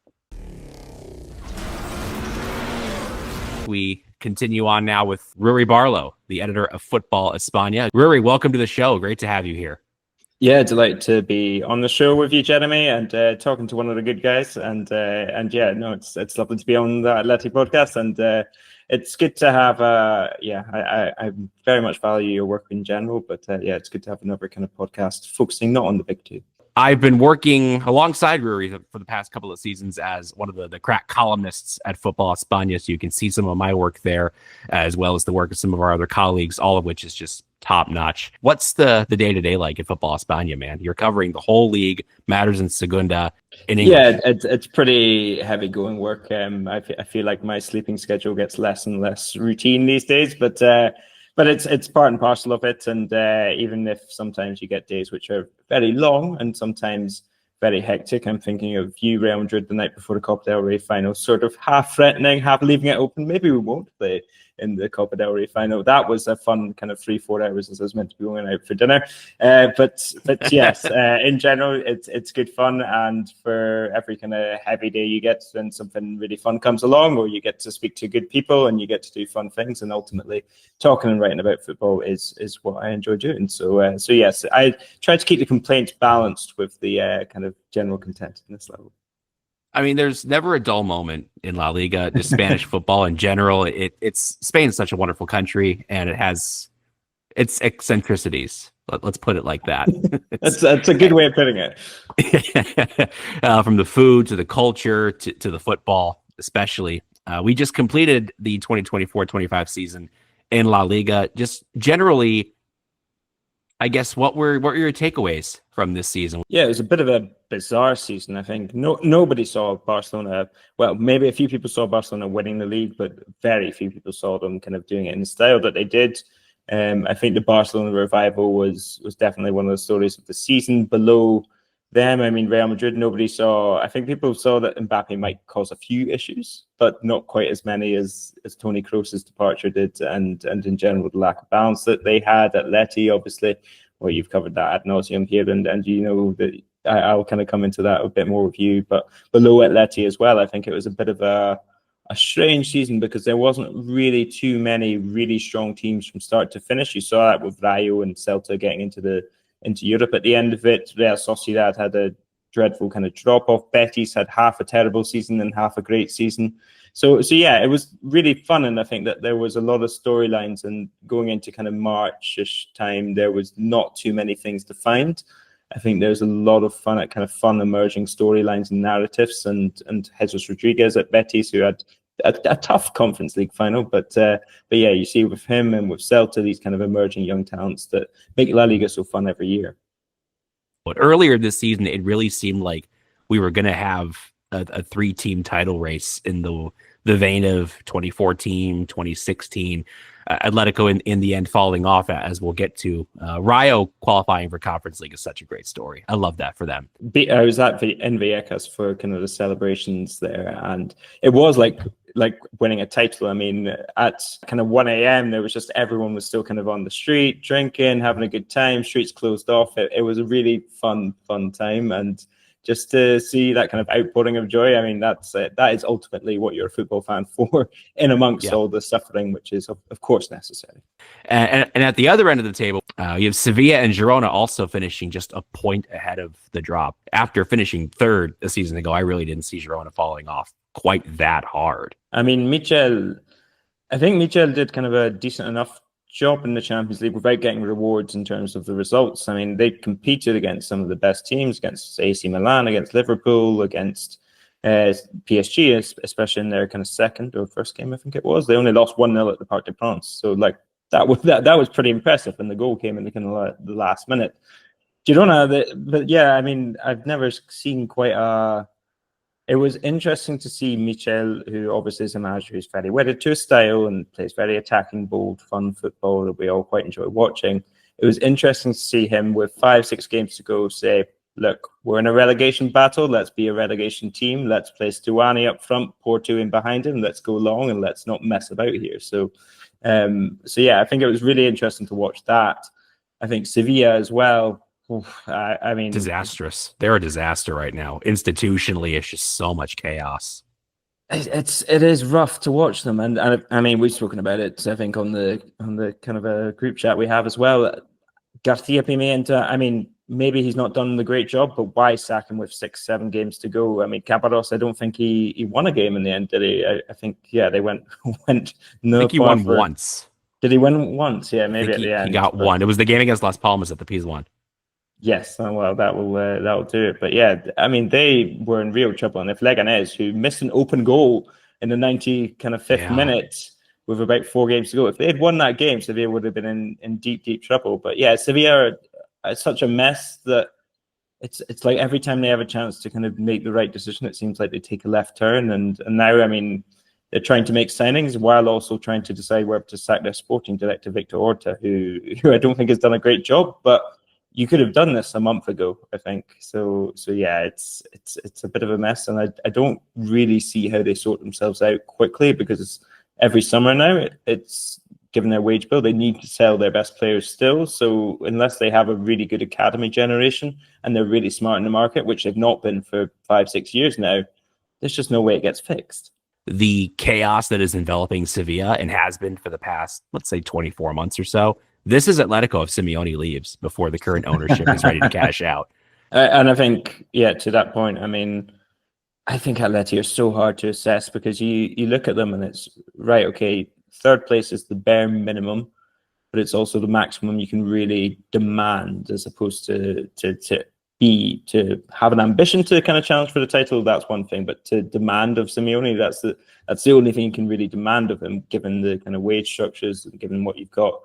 [SPEAKER 1] We continue on now with Ruairidh Barlow, the editor of Football España. Ruairidh, welcome to the show. Great to have you here.
[SPEAKER 3] Yeah, delighted to be on the show with you, Jeremy, and talking to one of the good guys. And yeah, no, it's lovely to be on the Atleti Podcast, and it's good to have. I very much value your work in general, but yeah, it's good to have another kind of podcast focusing not on the big two.
[SPEAKER 1] I've been working alongside Ruairidh for the past couple of seasons as one of the crack columnists at Football España, so you can see some of my work there, as well as the work of some of our other colleagues, all of which is just top notch. What's the day-to-day like at Football España, man? You're covering the whole league, matters in Segunda, in English.
[SPEAKER 3] Yeah, it's pretty heavy going work. I feel like my sleeping schedule gets less and less routine these days, but it's part and parcel of it. And even if sometimes you get days which are very long and sometimes very hectic, I'm thinking of you, Real Madrid, the night before the Copa del Rey final, sort of half threatening, half leaving it open. Maybe we won't play in the Copa del Rey final. That was a fun kind of 3-4 hours as I was meant to be going out for dinner. But yes, in general, it's good fun. And for every kind of heavy day you get, when something really fun comes along, or you get to speak to good people and you get to do fun things, and ultimately talking and writing about football is what I enjoy doing. So yes, I try to keep the complaints balanced with the kind of general contentedness level.
[SPEAKER 1] I mean, there's never a dull moment in La Liga, just Spanish football in general. Spain's such a wonderful country, and it has its eccentricities. Let's put it like that.
[SPEAKER 3] That's a good way of putting it.
[SPEAKER 1] From the food to the culture to the football, especially. We just completed the 2024-25 season in La Liga. Just generally, I guess, what were your takeaways from this season?
[SPEAKER 3] Yeah, it was a bit of a bizarre season, I think. Nobody saw Barcelona. Well, maybe a few people saw Barcelona winning the league, but very few people saw them kind of doing it in the style that they did. I think the Barcelona revival was definitely one of the stories of the season. Below them, I mean, Real Madrid, nobody saw. I think people saw that Mbappe might cause a few issues, but not quite as many as Toni Kroos's departure did, and in general the lack of balance that they had. Atleti, obviously, well, you've covered that ad nauseum here, and you know that I'll kind of come into that a bit more with you. But below Atleti as well, I think it was a bit of a strange season because there wasn't really too many really strong teams from start to finish. You saw that with Rayo and Celta getting into Europe at the end of it. Real Sociedad had a dreadful kind of drop-off. Betis had half a terrible season and half a great season. So yeah, it was really fun, and I think that there was a lot of storylines, and going into kind of March-ish time, there was not too many things to find. I think there's a lot of fun emerging storylines and narratives, and Jesus Rodriguez at Betis, who had a tough Conference League final, but yeah, you see with him and with Celta, these kind of emerging young talents that make La Liga so fun every year.
[SPEAKER 1] But earlier this season, it really seemed like we were going to have a 3-team title race in the vein of 2014, 2016. Atletico in the end falling off, as we'll get to. Rayo qualifying for Conference League is such a great story. I love that for them.
[SPEAKER 3] I was at in Vallecas for kind of the celebrations there, and it was like winning a title. I mean, at kind of 1 a.m. there was just everyone was still kind of on the street, drinking, having a good time. Streets closed off. It was a really fun time, and just to see that kind of outpouring of joy, I mean, that is ultimately what you're a football fan for, in amongst all the suffering, which is of course necessary.
[SPEAKER 1] And at the other end of the table, you have Sevilla and Girona also finishing just a point ahead of the drop. After finishing third a season ago, I really didn't see Girona falling off quite that hard.
[SPEAKER 3] I mean, I think Michel did kind of a decent enough job in the Champions League without getting rewards in terms of the results. I mean, they competed against some of the best teams, against AC Milan, against Liverpool, against PSG, especially in their kind of second or first game, I think it was. They only lost 1-0 at the Parc des Princes. So like that was pretty impressive, and the goal came in the kind of the last minute. Girona, but yeah, I mean, I've never seen quite a. It was interesting to see Michel, who obviously is a manager who's very wedded to his style and plays very attacking, bold, fun football that we all quite enjoy watching. It was interesting to see him with 5-6 games to go say, look, we're in a relegation battle. Let's be a relegation team. Let's place Stuani up front, Porto in behind him. Let's go long and let's not mess about here. So yeah, I think it was really interesting to watch that. I think Sevilla as well. I mean,
[SPEAKER 1] disastrous. They're a disaster right now. Institutionally, it's just so much chaos.
[SPEAKER 3] It is rough to watch them, and I mean, we've spoken about it, I think, on the kind of a group chat we have as well. García Pimienta, I mean, maybe he's not done the great job, but why sack him with 6-7 games to go? I mean, Caparrós, I don't think he won a game in the end, did he? I think, yeah, they went. No,
[SPEAKER 1] I think he won once.
[SPEAKER 3] Did he win once? Yeah, maybe at the end.
[SPEAKER 1] He got one. It was the game against Las Palmas at the Pizjuan.
[SPEAKER 3] Yes, well, that'll do it. But yeah, I mean, they were in real trouble. And if Leganés, who missed an open goal in the 95th minute with about 4 games to go, if they had won that game, Sevilla would have been in deep trouble. But yeah, Sevilla are such a mess that it's like every time they have a chance to kind of make the right decision, it seems like they take a left turn. And now, I mean, they're trying to make signings while also trying to decide where to sack their sporting director, Victor Horta, who I don't think has done a great job, but you could have done this a month ago, I think. So yeah, it's a bit of a mess, and I don't really see how they sort themselves out quickly, because every summer now, it's given their wage bill, they need to sell their best players still. So unless they have a really good academy generation and they're really smart in the market, which they've not been for 5-6 years now, there's just no way it gets fixed.
[SPEAKER 1] The chaos that is enveloping Sevilla and has been for the past, let's say, 24 months or so. This is Atletico if Simeone leaves before the current ownership is ready to cash out.
[SPEAKER 3] And I think, yeah, to that point, I mean, I think Atleti are so hard to assess, because you look at them and it's, right, okay, third place is the bare minimum, but it's also the maximum you can really demand, as opposed to have an ambition to kind of challenge for the title. That's one thing, but to demand of Simeone, that's the only thing you can really demand of him, given the kind of wage structures and given what you've got.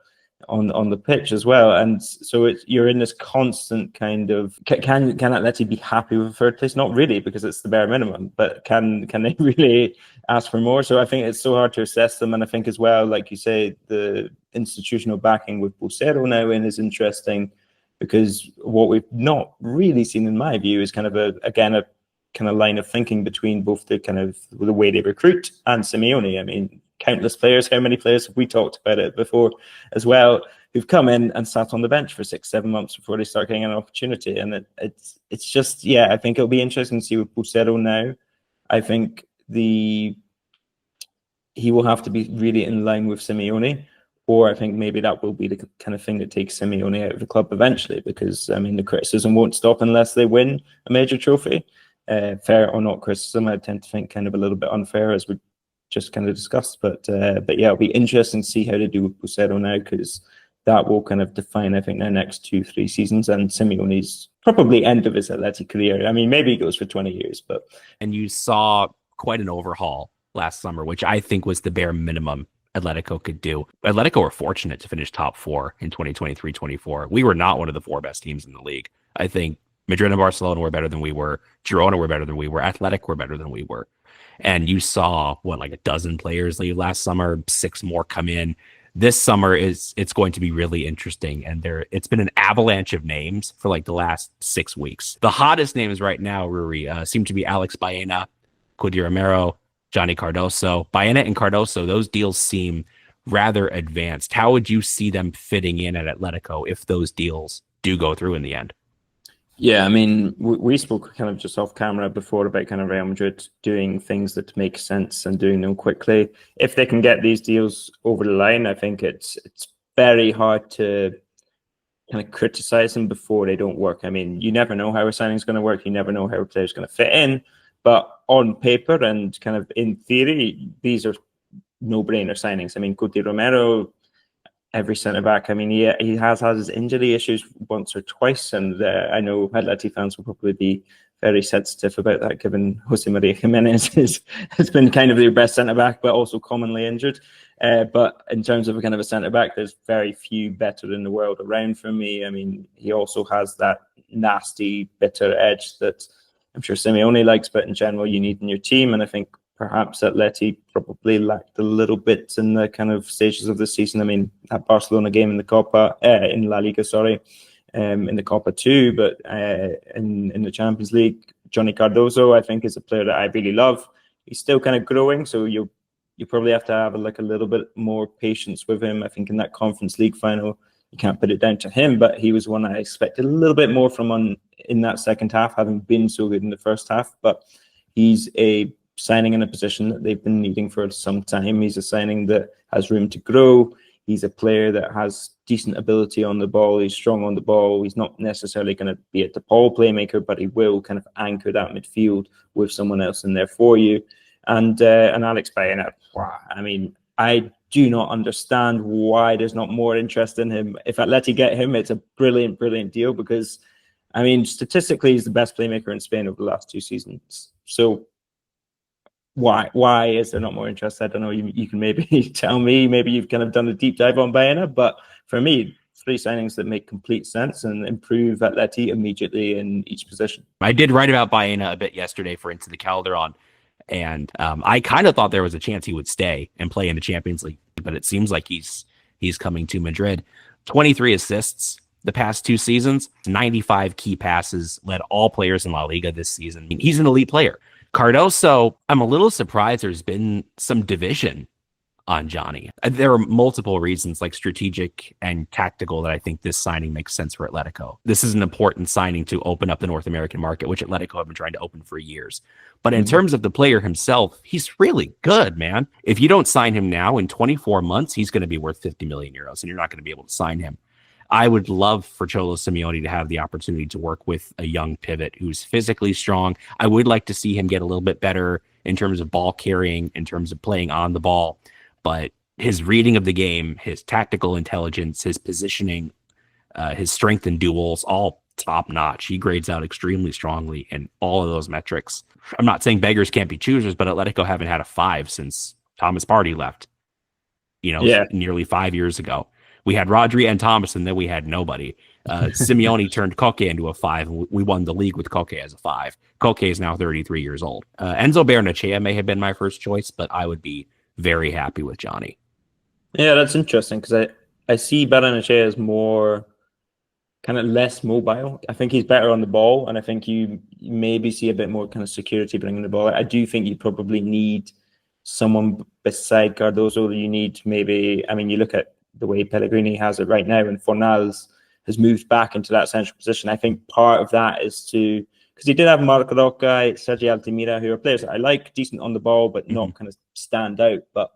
[SPEAKER 3] on the pitch as well. And so you're in this constant kind of, can Atleti be happy with third place? Not really, because it's the bare minimum, but can they really ask for more? So I think it's so hard to assess them. And I think as well, like you say, the institutional backing with Bolsero now in is interesting, because what we've not really seen, in my view, is kind of a kind of line of thinking between both the kind of the way they recruit and Simeone. I mean, countless players. How many players have we talked about it before as well, who've come in and sat on the bench for 6-7 months before they start getting an opportunity? And it's just, yeah, I think it'll be interesting to see with Bolsero now. I think he will have to be really in line with Simeone, or I think maybe that will be the kind of thing that takes Simeone out of the club eventually, because I mean the criticism won't stop unless they win a major trophy. Fair or not criticism, I tend to think kind of a little bit unfair, as we just kind of discussed, but yeah, it'll be interesting to see how they do with Bolsero now, because that will kind of define, I think, their next 2-3 seasons, and Simeone's probably end of his Atleti career. I mean, maybe he goes for 20 years, but.
[SPEAKER 1] And you saw quite an overhaul last summer, which I think was the bare minimum Atletico could do. Atletico were fortunate to finish top 4 in 2023-24. We were not one of the 4 best teams in the league. I think Madrid and Barcelona were better than we were. Girona were better than we were. Athletic were better than we were. And you saw like a dozen players leave last summer, 6 more come in. This summer it's going to be really interesting. And it's been an avalanche of names for like the last 6 weeks. The hottest names right now, Ruairidh, seem to be Álex Baena, Cuti Romero, Johnny Cardoso. Baena and Cardoso, those deals seem rather advanced. How would you see them fitting in at Atletico if those deals do go through in the end?
[SPEAKER 3] Yeah, I mean, we spoke kind of just off camera before about kind of Real Madrid doing things that make sense and doing them quickly. If they can get these deals over the line, I think it's very hard to kind of criticize them before they don't work. I mean, you never know how a signing is going to work. You never know how a player is going to fit in. But on paper and kind of in theory, these are no-brainer signings. I mean, Cuti Romero, every centre-back, I mean, he has had his injury issues once or twice, and I know Atleti fans will probably be very sensitive about that, given Jose Maria Jimenez has been kind of their best centre-back, but also commonly injured. But in terms of a kind of a centre-back, there's very few better in the world around for me. I mean, he also has that nasty, bitter edge that I'm sure Simeone likes, but in general, you need in your team. And I think perhaps Atleti probably lacked a little bit in the kind of stages of the season. I mean, that Barcelona game in the Copa, in LaLiga, sorry, in the Copa too, but in the Champions League, Johnny Cardoso, I think, is a player that I really love. He's still kind of growing, so you probably have to have a little bit more patience with him. I think in that Conference League final, you can't put it down to him, but he was one I expected a little bit more from in that second half, having been so good in the first half. But he's a signing in a position that they've been needing for some time. He's a signing that has room to grow. He's a player that has decent ability on the ball. He's strong on the ball. He's not necessarily going to be a DePaul playmaker, but he will kind of anchor that midfield with someone else in there for you. And Álex Baena, wow, I mean, I do not understand why there's not more interest in him. If Atleti get him, it's a brilliant, brilliant deal, because, I mean, statistically, he's the best playmaker in Spain over the last 2 seasons. So why is there not more interest? I don't know. You can maybe tell me. Maybe you've kind of done a deep dive on Baena, but for me, 3 signings that make complete sense and improve Atleti immediately in each position.
[SPEAKER 1] I did write about Baena a bit yesterday for Into the Calderón, and I kind of thought there was a chance he would stay and play in the Champions League, but it seems like he's coming to Madrid. 23 assists the past 2 seasons, 95 key passes, led all players in La Liga this season. He's an elite player. Cardoso, I'm a little surprised there's been some division on Johnny. There are multiple reasons, like strategic and tactical, that I think this signing makes sense for Atletico. This is an important signing to open up the North American market, which Atletico have been trying to open for years. But in terms of the player himself, he's really good, man. If you don't sign him now, in 24 months, he's going to be worth 50 million euros, and you're not going to be able to sign him. I would love for Cholo Simeone to have the opportunity to work with a young pivot who's physically strong. I would like to see him get a little bit better in terms of ball carrying, in terms of playing on the ball. But his reading of the game, his tactical intelligence, his positioning, his strength in duels, all top notch. He grades out extremely strongly in all of those metrics. I'm not saying beggars can't be choosers, but Atletico haven't had a 5 since Thomas Partey left, nearly 5 years ago. We had Rodri and Thomas, and then we had nobody. Simeone turned Koke into a 5, and we won the league with Koke as a 5. Koke is now 33 years old. Enzo Barnechea may have been my first choice, but I would be very happy with Johnny.
[SPEAKER 3] Yeah, that's interesting because I see Barnechea as more kind of less mobile. I think he's better on the ball, and I think you maybe see a bit more kind of security bringing the ball. I do think you probably need someone beside Cardoso. You need maybe, I mean, you look at the way Pellegrini has it right now, and Fornals has moved back into that central position. I think part of that is because he did have Marco Rocca, Sergio Altimira, who are players that I like, decent on the ball, but not kind of stand out. But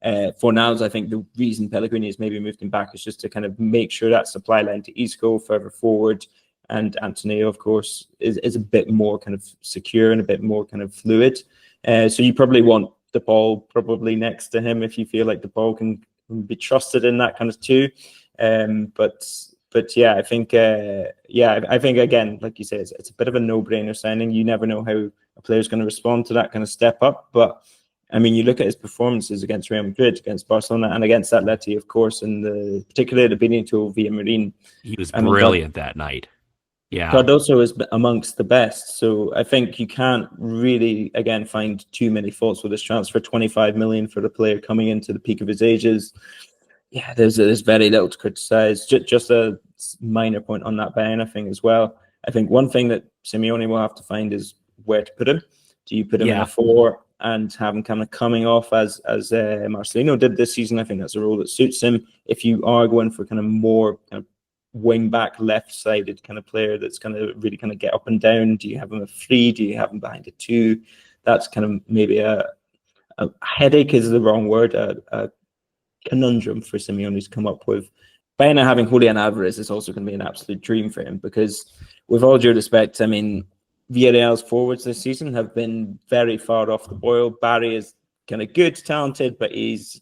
[SPEAKER 3] Fornals, I think the reason Pellegrini has maybe moved him back is just to kind of make sure that supply line to Isco further forward, and Antonio, of course, is a bit more kind of secure and a bit more kind of fluid. So you probably want De Paul probably next to him if you feel like De Paul can be trusted in that kind of too. But yeah, I think again, like you say, it's a bit of a no-brainer signing. You never know how a player's going to respond to that kind of step up. But I mean, you look at his performances against Real Madrid, against Barcelona, and against Atleti, of course, and particularly the Benito Villamarín.
[SPEAKER 1] He was brilliant that night. Yeah,
[SPEAKER 3] Cardoso is amongst the best. So I think you can't really, again, find too many faults with this transfer. 25 million for the player coming into the peak of his ages. Yeah, there's very little to criticize. Just a minor point on that Baena thing as well. I think one thing that Simeone will have to find is where to put him. Do you put him in a 4 and have him kind of coming off as Marcelino did this season? I think that's a role that suits him. If you are going for kind of more kind of wing back, left-sided kind of player that's kind of really kind of get up and down, do you have him a 3? Do you have him behind a 2? That's kind of maybe a headache is the wrong word. A conundrum for Simeone to come up with. Baena having Julian Alvarez is also going to be an absolute dream for him because, with all due respect, I mean, Villarreal's forwards this season have been very far off the boil. Barry is kind of good, talented, but he's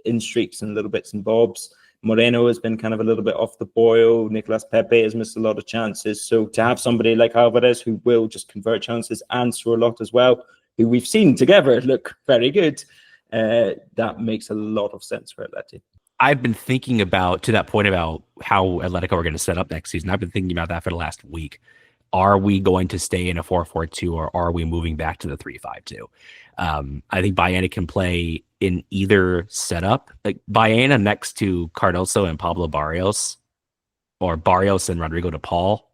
[SPEAKER 3] in streaks and little bits and bobs. Moreno has been kind of a little bit off the boil. Nicolas Pepe has missed a lot of chances. So to have somebody like Alvarez who will just convert chances and score a lot as well, who we've seen together look very good, that makes a lot of sense for Atleti.
[SPEAKER 1] I've been thinking about, to that point about how Atletico are going to set up next season, I've been thinking about that for the last week. Are we going to stay in a 4-4-2 or are we moving back to the 3-5-2? I think Baena can play in either setup. Like Baena next to Cardoso and Pablo Barrios, or Barrios and Rodrigo de Paul.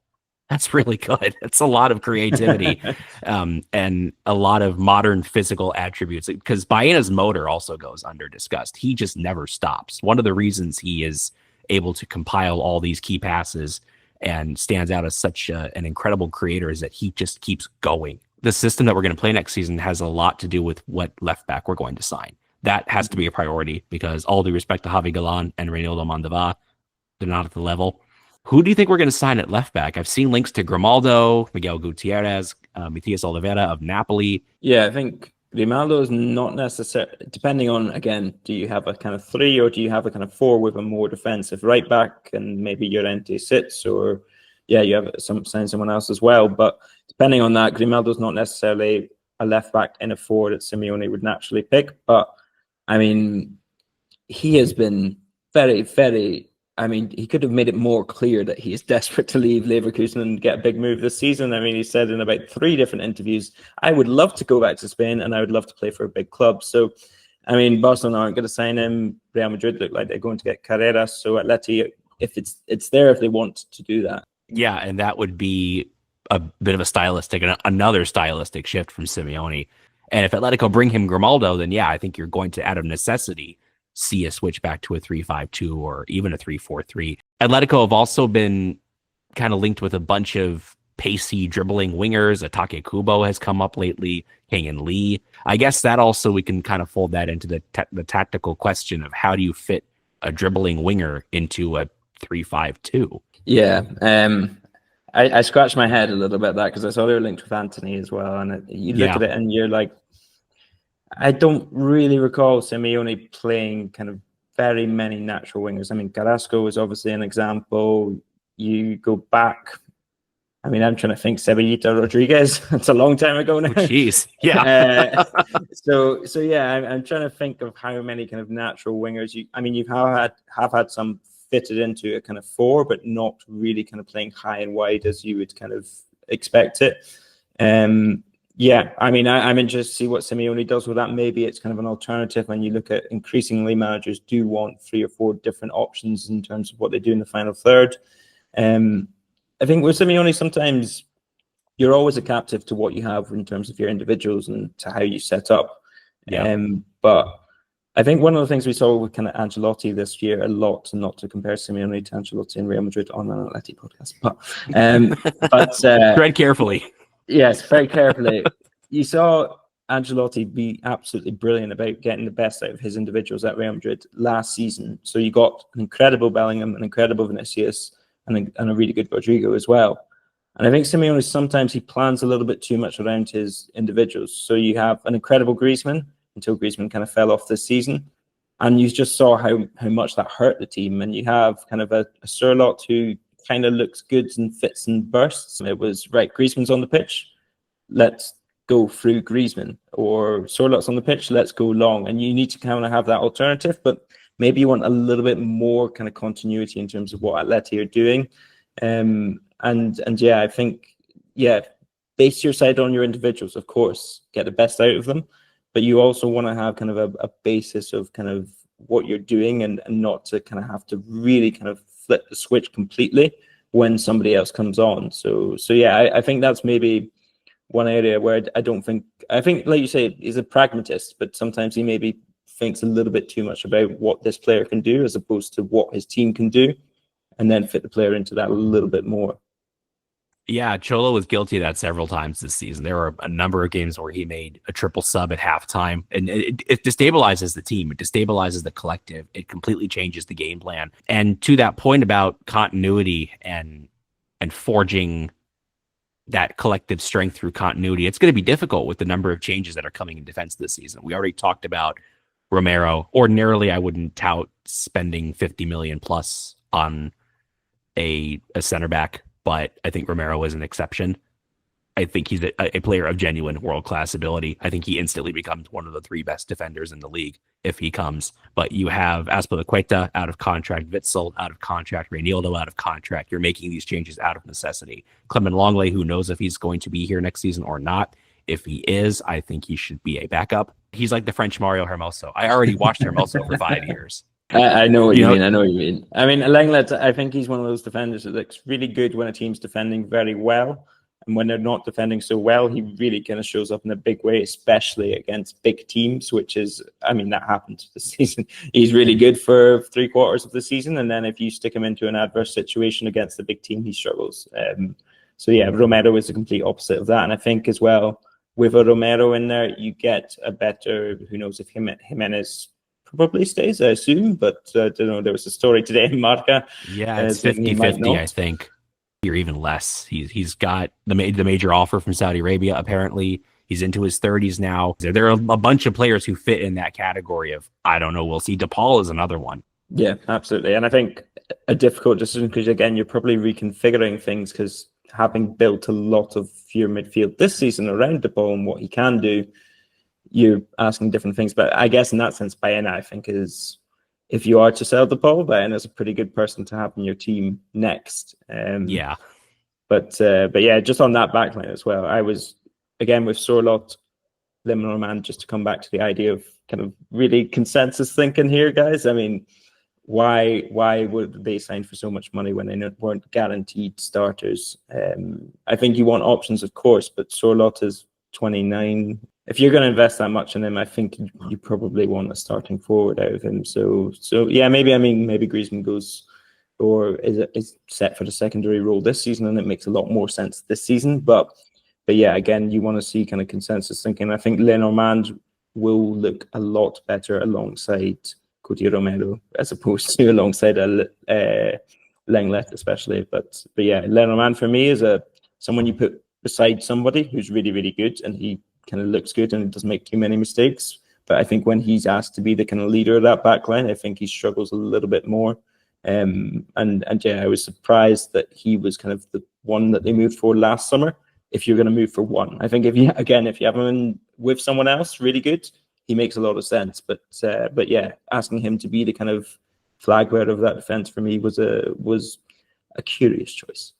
[SPEAKER 1] That's really good. It's a lot of creativity and a lot of modern physical attributes, because Baena's motor also goes under discussed. He just never stops. One of the reasons he is able to compile all these key passes and stands out as such an incredible creator is that he just keeps going. The system that we're going to play next season has a lot to do with what left back we're going to sign. That has to be a priority because, all due respect to Javi Galan and Reynaldo Mandava, they're not at the level. Who do you think we're going to sign at left back? I've seen links to Grimaldo, Miguel Gutierrez, Matias Oliveira of Napoli.
[SPEAKER 3] Yeah, I think Grimaldo is not necessarily, depending on, again, do you have a kind of 3 or do you have a kind of 4 with a more defensive right back and maybe Llorente sits, or you have sign someone else as well. But depending on that, Grimaldo's not necessarily a left back in a 4 that Simeone would naturally pick. But I mean, he has been very, very, I mean, he could have made it more clear that he is desperate to leave Leverkusen and get a big move this season. I mean, he said in about 3 different interviews, I would love to go back to Spain and I would love to play for a big club. So, I mean, Barcelona aren't going to sign him. Real Madrid look like they're going to get Carreras. So Atleti, if it's there if they want to do that.
[SPEAKER 1] Yeah, and that would be a bit of a another stylistic shift from Simeone. And if Atletico bring him Grimaldo, then yeah, I think you're going to, out of necessity, see a switch back to a 3-5-2 or even a 3-4-3. Atletico have also been kind of linked with a bunch of pacey dribbling wingers. Atake Kubo has come up lately, Kang-in Lee. I guess that also, we can kind of fold that into the tactical question of how do you fit a dribbling winger into a 3-5-2?
[SPEAKER 3] Yeah, I scratched my head a little bit at that because I saw they were linked with Anthony as well. And you look at it and you're like, I don't really recall Simeone playing kind of very many natural wingers. I mean, Carrasco was obviously an example. You go back, I mean, I'm trying to think, Cebollita Rodriguez. That's a long time ago now.
[SPEAKER 1] Jeez, yeah.
[SPEAKER 3] So yeah, I'm trying to think of how many kind of natural wingers you have had some fitted into a kind of 4, but not really kind of playing high and wide as you would kind of expect it. Yeah, I mean, I'm interested to see what Simeone does with that. Maybe it's kind of an alternative when you look at increasingly managers do want 3 or 4 different options in terms of what they do in the final third. I think with Simeone, sometimes you're always a captive to what you have in terms of your individuals and to how you set up.
[SPEAKER 1] Yeah.
[SPEAKER 3] But I think one of the things we saw with kind of Ancelotti this year a lot, not to compare Simeone to Ancelotti and Real Madrid on an Atleti podcast, but
[SPEAKER 1] tread carefully.
[SPEAKER 3] Yes, very carefully. You saw Ancelotti be absolutely brilliant about getting the best out of his individuals at Real Madrid last season. So you got an incredible Bellingham, an incredible Vinicius, and a really good Rodrigo as well. And I think Simeone, sometimes he plans a little bit too much around his individuals. So you have an incredible Griezmann, until Griezmann kind of fell off this season. And you just saw how much that hurt the team. And you have kind of a Sørloth who kind of looks good and fits and bursts. It was, right, Griezmann's on the pitch, let's go through Griezmann. Or Sørloth's on the pitch, let's go long. And you need to kind of have that alternative, but maybe you want a little bit more kind of continuity in terms of what Atleti are doing. And yeah, I think, base your side on your individuals, of course, get the best out of them. But you also want to have kind of a basis of kind of what you're doing and not to kind of have to really kind of flip the switch completely when somebody else comes on. So yeah, I think that's maybe one area where I think, like you say, he's a pragmatist, but sometimes he maybe thinks a little bit too much about what this player can do as opposed to what his team can do, and then fit the player into that a little bit more.
[SPEAKER 1] Yeah, Cholo was guilty of that several times this season. There were a number of games where he made a triple sub at halftime, and it destabilizes the team. It destabilizes the collective. It completely changes the game plan. And to that point about continuity and forging that collective strength through continuity, it's going to be difficult with the number of changes that are coming in defense this season. We already talked about Romero. Ordinarily, I wouldn't tout spending 50 million plus on a center back, but I think Romero is an exception. I think he's a player of genuine world-class ability. I think he instantly becomes one of the 3 best defenders in the league if he comes. But you have Azpilicueta out of contract, Witsel out of contract, Reinildo out of contract. You're making these changes out of necessity. Clement Longley, who knows if he's going to be here next season or not. If he is, I think he should be a backup. He's like the French Mario Hermoso. I already watched Hermoso for 5 years.
[SPEAKER 3] I know what you mean. I know what you mean. I mean, Lenglet, I think he's one of those defenders that looks really good when a team's defending very well. And when they're not defending so well, he really kind of shows up in a big way, especially against big teams, which is, I mean, that happened this season. He's really good for 3/4 of the season. And then if you stick him into an adverse situation against a big team, he struggles. So yeah, Romero is the complete opposite of that. And I think as well, with a Romero in there, you get a better, who knows if Jimenez probably stays, I assume, but I don't know. There was a story today in Marca.
[SPEAKER 1] Yeah, it's 50-50, I think, or even less. He's got the major offer from Saudi Arabia. Apparently, he's into his 30s now. There are a bunch of players who fit in that category of, I don't know, we'll see. DePaul is another one.
[SPEAKER 3] Yeah, absolutely. And I think a difficult decision because, again, you're probably reconfiguring things because having built a lot of your midfield this season around DePaul and what he can do, you're asking different things. But I guess in that sense, Baena, I think, is, if you are to sell DePaul, Baena is a pretty good person to have in your team next.
[SPEAKER 1] Yeah.
[SPEAKER 3] But yeah, just on that backline as well, I was, again, with Sørloth, Limmerman, just to come back to the idea of kind of really consensus thinking here, guys. I mean, why would they sign for so much money when they weren't guaranteed starters? I think you want options, of course, but Sørloth is 29. If you're going to invest that much in him, I think you probably want a starting forward out of him. So yeah, maybe Griezmann goes or is set for the secondary role this season, and it makes a lot more sense this season. But yeah, again, you want to see kind of consensus thinking. I think Lenormand will look a lot better alongside Cuti Romero as opposed to alongside Lenglet, especially. But yeah, Lenormand for me is someone you put beside somebody who's really, really good, and he kind of looks good and doesn't make too many mistakes. But I think when he's asked to be the kind of leader of that back line, I think he struggles a little bit more. And yeah, I was surprised that he was kind of the one that they moved for last summer. If you're going to move for one, I think if you have him with someone else really good, he makes a lot of sense. But yeah, asking him to be the kind of flag bearer of that defense for me was a curious choice.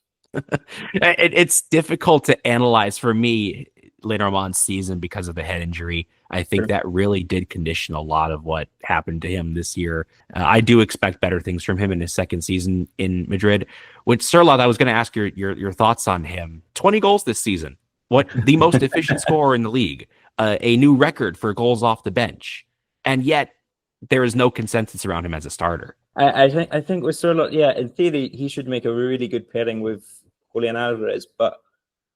[SPEAKER 1] It's difficult to analyze for me later on in season because of the head injury. I think that really did condition a lot of what happened to him this year. I do expect better things from him in his second season in Madrid. With Sirlot, I was going to ask your thoughts on him. 20 goals this season. What the most efficient scorer in the league. A new record for goals off the bench. And yet there is no consensus around him as a starter.
[SPEAKER 3] I think with Sirlot, in theory, he should make a really good pairing with Julian Alvarez. But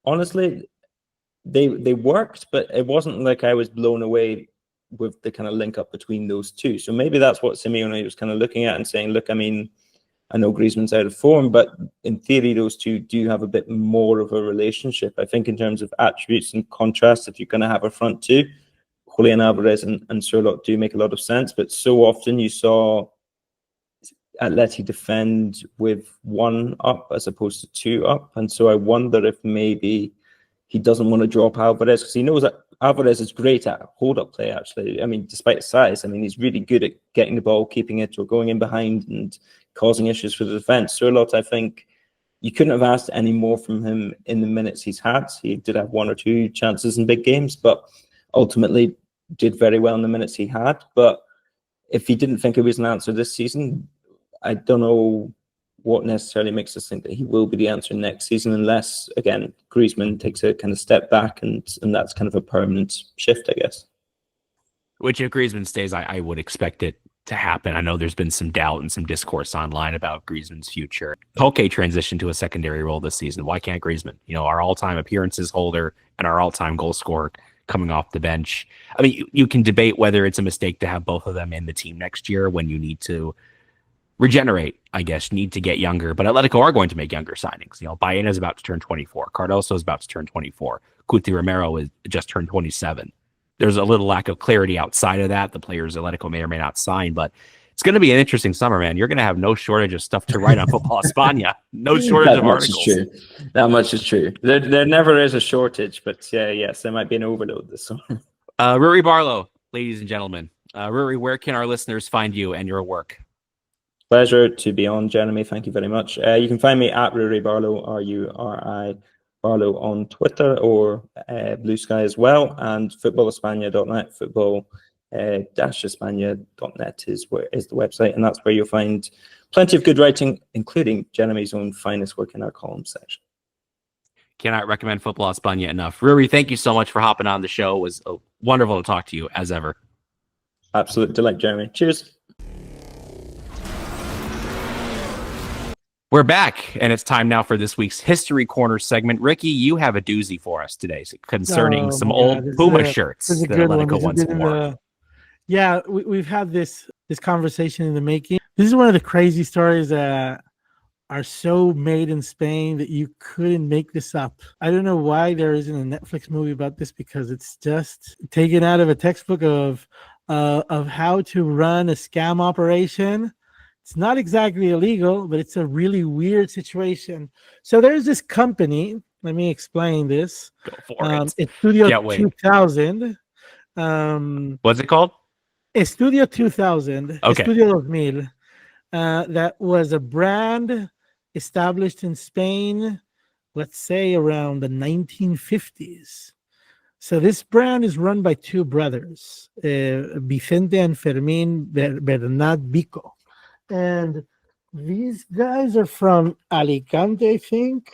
[SPEAKER 3] honestly, they worked, but it wasn't like I was blown away with the kind of link up between those two. So maybe that's what Simeone was kind of looking at and saying, look, I mean, I know Griezmann's out of form, but in theory, those two do have a bit more of a relationship. I think in terms of attributes and contrast, if you're going to have a front two, Julian Alvarez and Sirlot do make a lot of sense. But so often you saw Atleti defend with one up as opposed to two up. And so I wonder if maybe he doesn't want to drop Alvarez because he knows that Alvarez is great at hold-up play, actually. I mean, despite his size, I mean, he's really good at getting the ball, keeping it, or going in behind and causing issues for the defense. Sirlot, I think you couldn't have asked any more from him in the minutes he's had. He did have one or two chances in big games, but ultimately did very well in the minutes he had. But if he didn't think it was an answer this season, I don't know what necessarily makes us think that he will be the answer next season, unless, again, Griezmann takes a kind of step back and that's kind of a permanent shift, I guess.
[SPEAKER 1] Which, if Griezmann stays, I would expect it to happen. I know there's been some doubt and some discourse online about Griezmann's future. Koke transitioned to a secondary role this season. Why can't Griezmann? You know, our all-time appearances holder and our all-time goal scorer coming off the bench. I mean, you can debate whether it's a mistake to have both of them in the team next year when you need to regenerate, I guess, need to get younger. But Atletico are going to make younger signings. You know, Baena is about to turn 24. Cardoso is about to turn 24. Cuti Romero is just turned 27. There's a little lack of clarity outside of that. The players Atletico may or may not sign, but it's going to be an interesting summer, man. You're going to have no shortage of stuff to write on Football España. No shortage of articles.
[SPEAKER 3] That much is true. There never is a shortage, but yes, there might be an overload this summer.
[SPEAKER 1] Ruairidh Barlow, ladies and gentlemen. Ruairidh, where can our listeners find you and your work?
[SPEAKER 3] Pleasure to be on, Jeremy. Thank you very much. You can find me at Ruairidh Barlow, RURI Barlow on Twitter or Blue Sky as well, and footballespaña.net, football-españa.net is the website, and that's where you'll find plenty of good writing, including Jeremy's own finest work in our column section.
[SPEAKER 1] Cannot recommend Football España enough. Ruairidh, thank you so much for hopping on the show. It was wonderful to talk to you, as ever.
[SPEAKER 3] Absolute delight, Jeremy. Cheers.
[SPEAKER 1] We're back, and it's time now for this week's History Corner segment. Ricky, you have a doozy for us today concerning some old Puma shirts that Atletico once wore.
[SPEAKER 2] Yeah, we've had this conversation in the making. This is one of the crazy stories that are so made in Spain that you couldn't make this up. I don't know why there isn't a Netflix movie about this, because it's just taken out of a textbook of how to run a scam operation. It's not exactly illegal, but it's a really weird situation. So there's this company. Let me explain this.
[SPEAKER 1] Go for it.
[SPEAKER 2] It's Studio 2000.
[SPEAKER 1] What's it called?
[SPEAKER 2] Studio 2000.
[SPEAKER 1] Okay.
[SPEAKER 2] Studio 2000. That was a brand established in Spain, let's say around the 1950s. So this brand is run by two brothers, Vicente and Fermín Bernat Vico. And these guys are from Alicante, I think.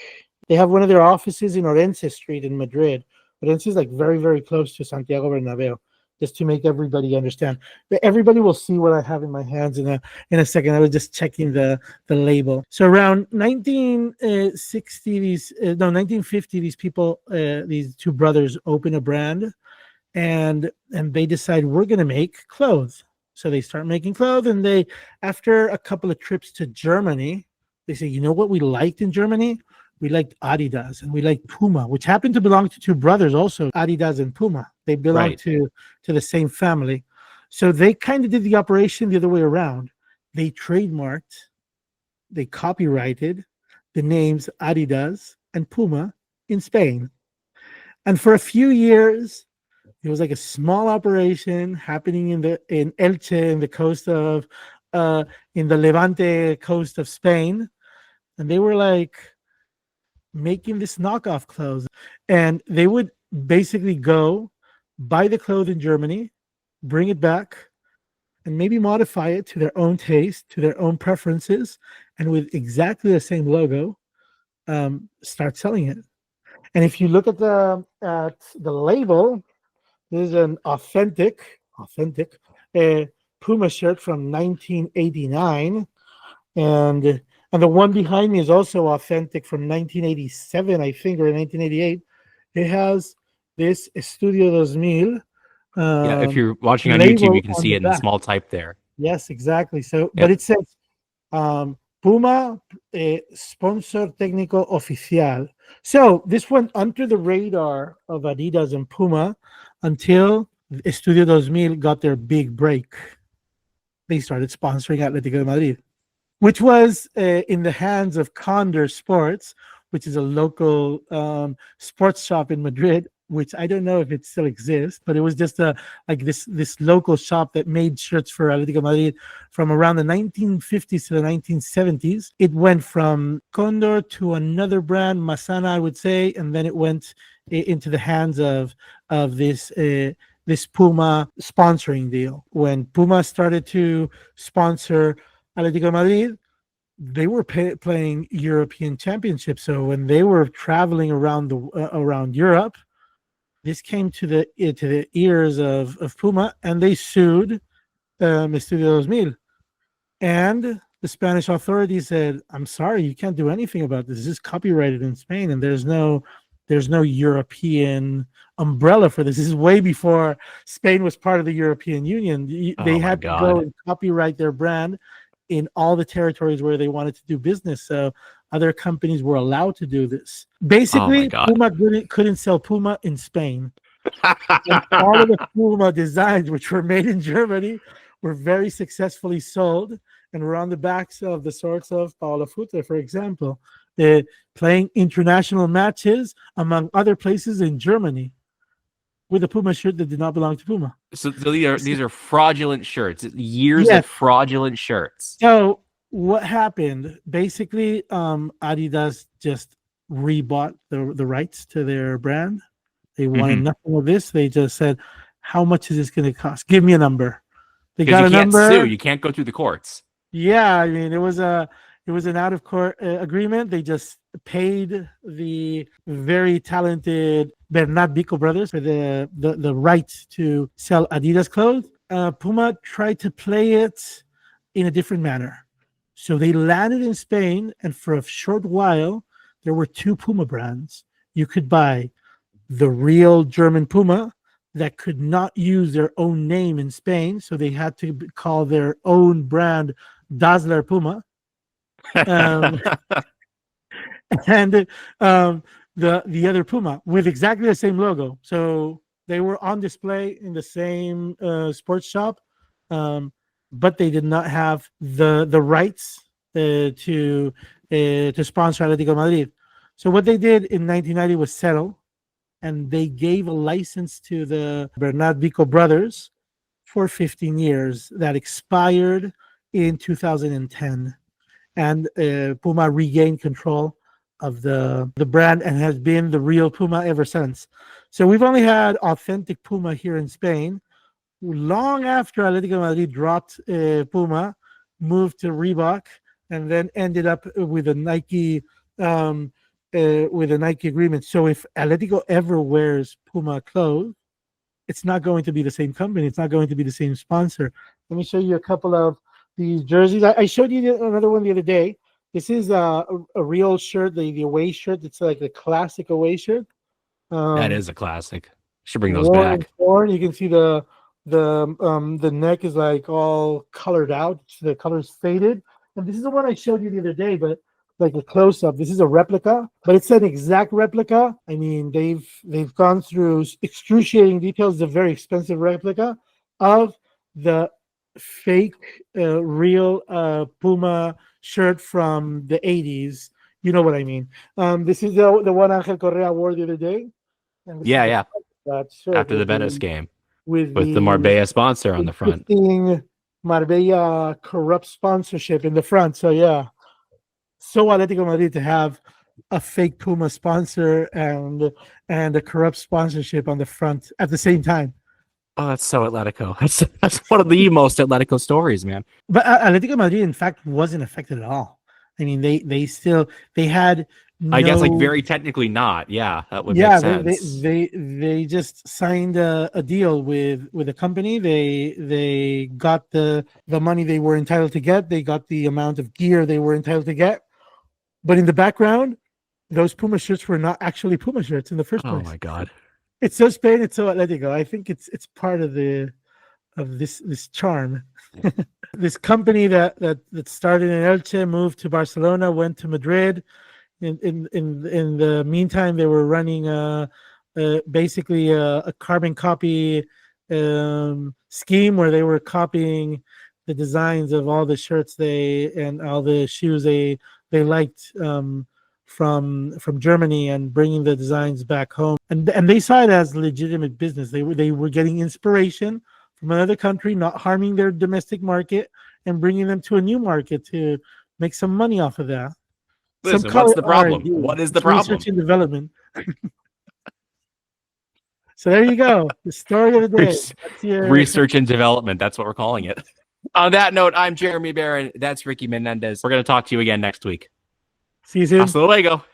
[SPEAKER 2] They have one of their offices in Orense Street in Madrid. Orense is like very, very close to Santiago Bernabéu, just to make everybody understand. But everybody will see what I have in my hands in a second. I was just checking the label. So around 1950, these people, these two brothers, open a brand, and they decide we're going to make clothes. So they start making clothes, and they, after a couple of trips to Germany, they say, you know what we liked in Germany? We liked Adidas and we liked Puma, which happened to belong to two brothers also, Adidas and Puma. They belong to the same family. So they kind of did the operation the other way around. They trademarked, they copyrighted the names Adidas and Puma in Spain. And for a few years, it was like a small operation happening in Elche, in the coast of in the Levante coast of Spain, and they were like making this knockoff clothes, and they would basically go buy the clothes in Germany, bring it back, and maybe modify it to their own taste, to their own preferences, and with exactly the same logo, start selling it. And if you look at the label, this is an authentic Puma shirt from 1989, and the one behind me is also authentic from 1987, I think, or 1988. It has this Estudio 2000.
[SPEAKER 1] Yeah, if you're watching on
[SPEAKER 2] label
[SPEAKER 1] YouTube, you can
[SPEAKER 2] on
[SPEAKER 1] see
[SPEAKER 2] the
[SPEAKER 1] it in
[SPEAKER 2] back.
[SPEAKER 1] small type there.
[SPEAKER 2] Yes, exactly. So,
[SPEAKER 1] Yep.
[SPEAKER 2] but it says Puma sponsor técnico oficial. So this went under the radar of Adidas and Puma until Estudio 2000 got their big break. They started sponsoring Atlético Madrid, which was in the hands of Condor Sports, which is a local sports shop in Madrid, which I don't know if it still exists, but it was just this local shop that made shirts for Atlético Madrid from around the 1950s to the 1970s. It went from Condor to another brand, Masana, I would say, and then it went into the hands of this Puma sponsoring deal. When Puma started to sponsor Atlético Madrid, they were playing European championships. So when they were traveling around Europe, this came to the ears of Puma, and they sued Estudio 2000. And the Spanish authorities said, "I'm sorry, you can't do anything about this. This is copyrighted in Spain, and there's no European umbrella for this. This is way before Spain was part of the European Union. They had to go and copyright their brand in all the territories where they wanted to do business. So other companies were allowed to do this. Basically, Puma couldn't sell Puma in Spain. And all of the Puma designs, which were made in Germany, were very successfully sold and were on the backs of the sorts of Paolo Futre, for example, playing international matches, among other places in Germany, with a Puma shirt that did not belong to Puma.
[SPEAKER 1] So these are fraudulent shirts. Years of fraudulent shirts.
[SPEAKER 2] So what happened? Basically, Adidas just rebought the rights to their brand. They wanted nothing of this. They just said, "How much is this going to cost? Give me a number." They got a number.
[SPEAKER 1] Sue. You can't go through the courts.
[SPEAKER 2] Yeah, I mean, it was an out of court agreement. They just paid the very talented Beren and Ricky brothers for the right to sell Adidas clothes. Puma tried to play it in a different manner. So they landed in Spain, and for a short while, there were two Puma brands. You could buy the real German Puma that could not use their own name in Spain, so they had to call their own brand Dazzler Puma. And the other Puma with exactly the same logo. So they were on display in the same sports shop, but they did not have the rights to sponsor Atlético Madrid. So what they did in 1990 was settle, and they gave a license to the Beren and Ricky brothers for 15 years that expired in 2010. And Puma regained control of the brand and has been the real Puma ever since. So we've only had authentic Puma here in Spain. Long after Atlético Madrid dropped Puma, moved to Reebok, and then ended up with a Nike agreement. So if Atlético ever wears Puma clothes, it's not going to be the same company. It's not going to be the same sponsor. Let me show you a couple of these jerseys. I showed you another one the other day. This is a real shirt, the away shirt. It's like the classic away shirt.
[SPEAKER 1] That is a classic. Should bring those back.
[SPEAKER 2] You can see the neck is like all colored out. The color's faded. And this is the one I showed you the other day, but like a close-up. This is a replica, but it's an exact replica. I mean, they've gone through excruciating details. It's a very expensive replica of the fake real Puma shirt from the 80s. You know what I mean. This is the one Angel Correa wore the other day. And
[SPEAKER 1] After the Betis game with the Marbella sponsor on the front.
[SPEAKER 2] Marbella corrupt sponsorship in the front. So yeah, so Atlético Madrid to have a fake Puma sponsor and a corrupt sponsorship on the front at the same time.
[SPEAKER 1] Oh, that's so Atletico. That's one of the most Atletico stories, man.
[SPEAKER 2] But Atlético Madrid, in fact, wasn't affected at all. I mean, they had.
[SPEAKER 1] I guess like
[SPEAKER 2] no-
[SPEAKER 1] very technically not. Yeah, that would make sense.
[SPEAKER 2] They just signed a deal with a company. They got the money they were entitled to get. They got the amount of gear they were entitled to get. But in the background, those Puma shirts were not actually Puma shirts in the first place.
[SPEAKER 1] Oh my god.
[SPEAKER 2] It's so Spain, it's so Atletico. I think it's part of this charm. This company that started in Elche, moved to Barcelona, went to Madrid. In the meantime, they were running basically a carbon copy scheme where they were copying the designs of all the shirts and all the shoes they liked from Germany and bringing the designs back home. And they saw it as legitimate business. They were getting inspiration from another country, not harming their domestic market, and bringing them to a new market to make some money off of that.
[SPEAKER 1] Listen, what's the problem? What is the problem?
[SPEAKER 2] Research and development. So there you go. The story of the day. That's
[SPEAKER 1] Research and development. That's what we're calling it. On that note, I'm Jeremy Beren. That's Ricky Menendez. We're going to talk to you again next week.
[SPEAKER 2] See you soon.
[SPEAKER 1] Hasta luego.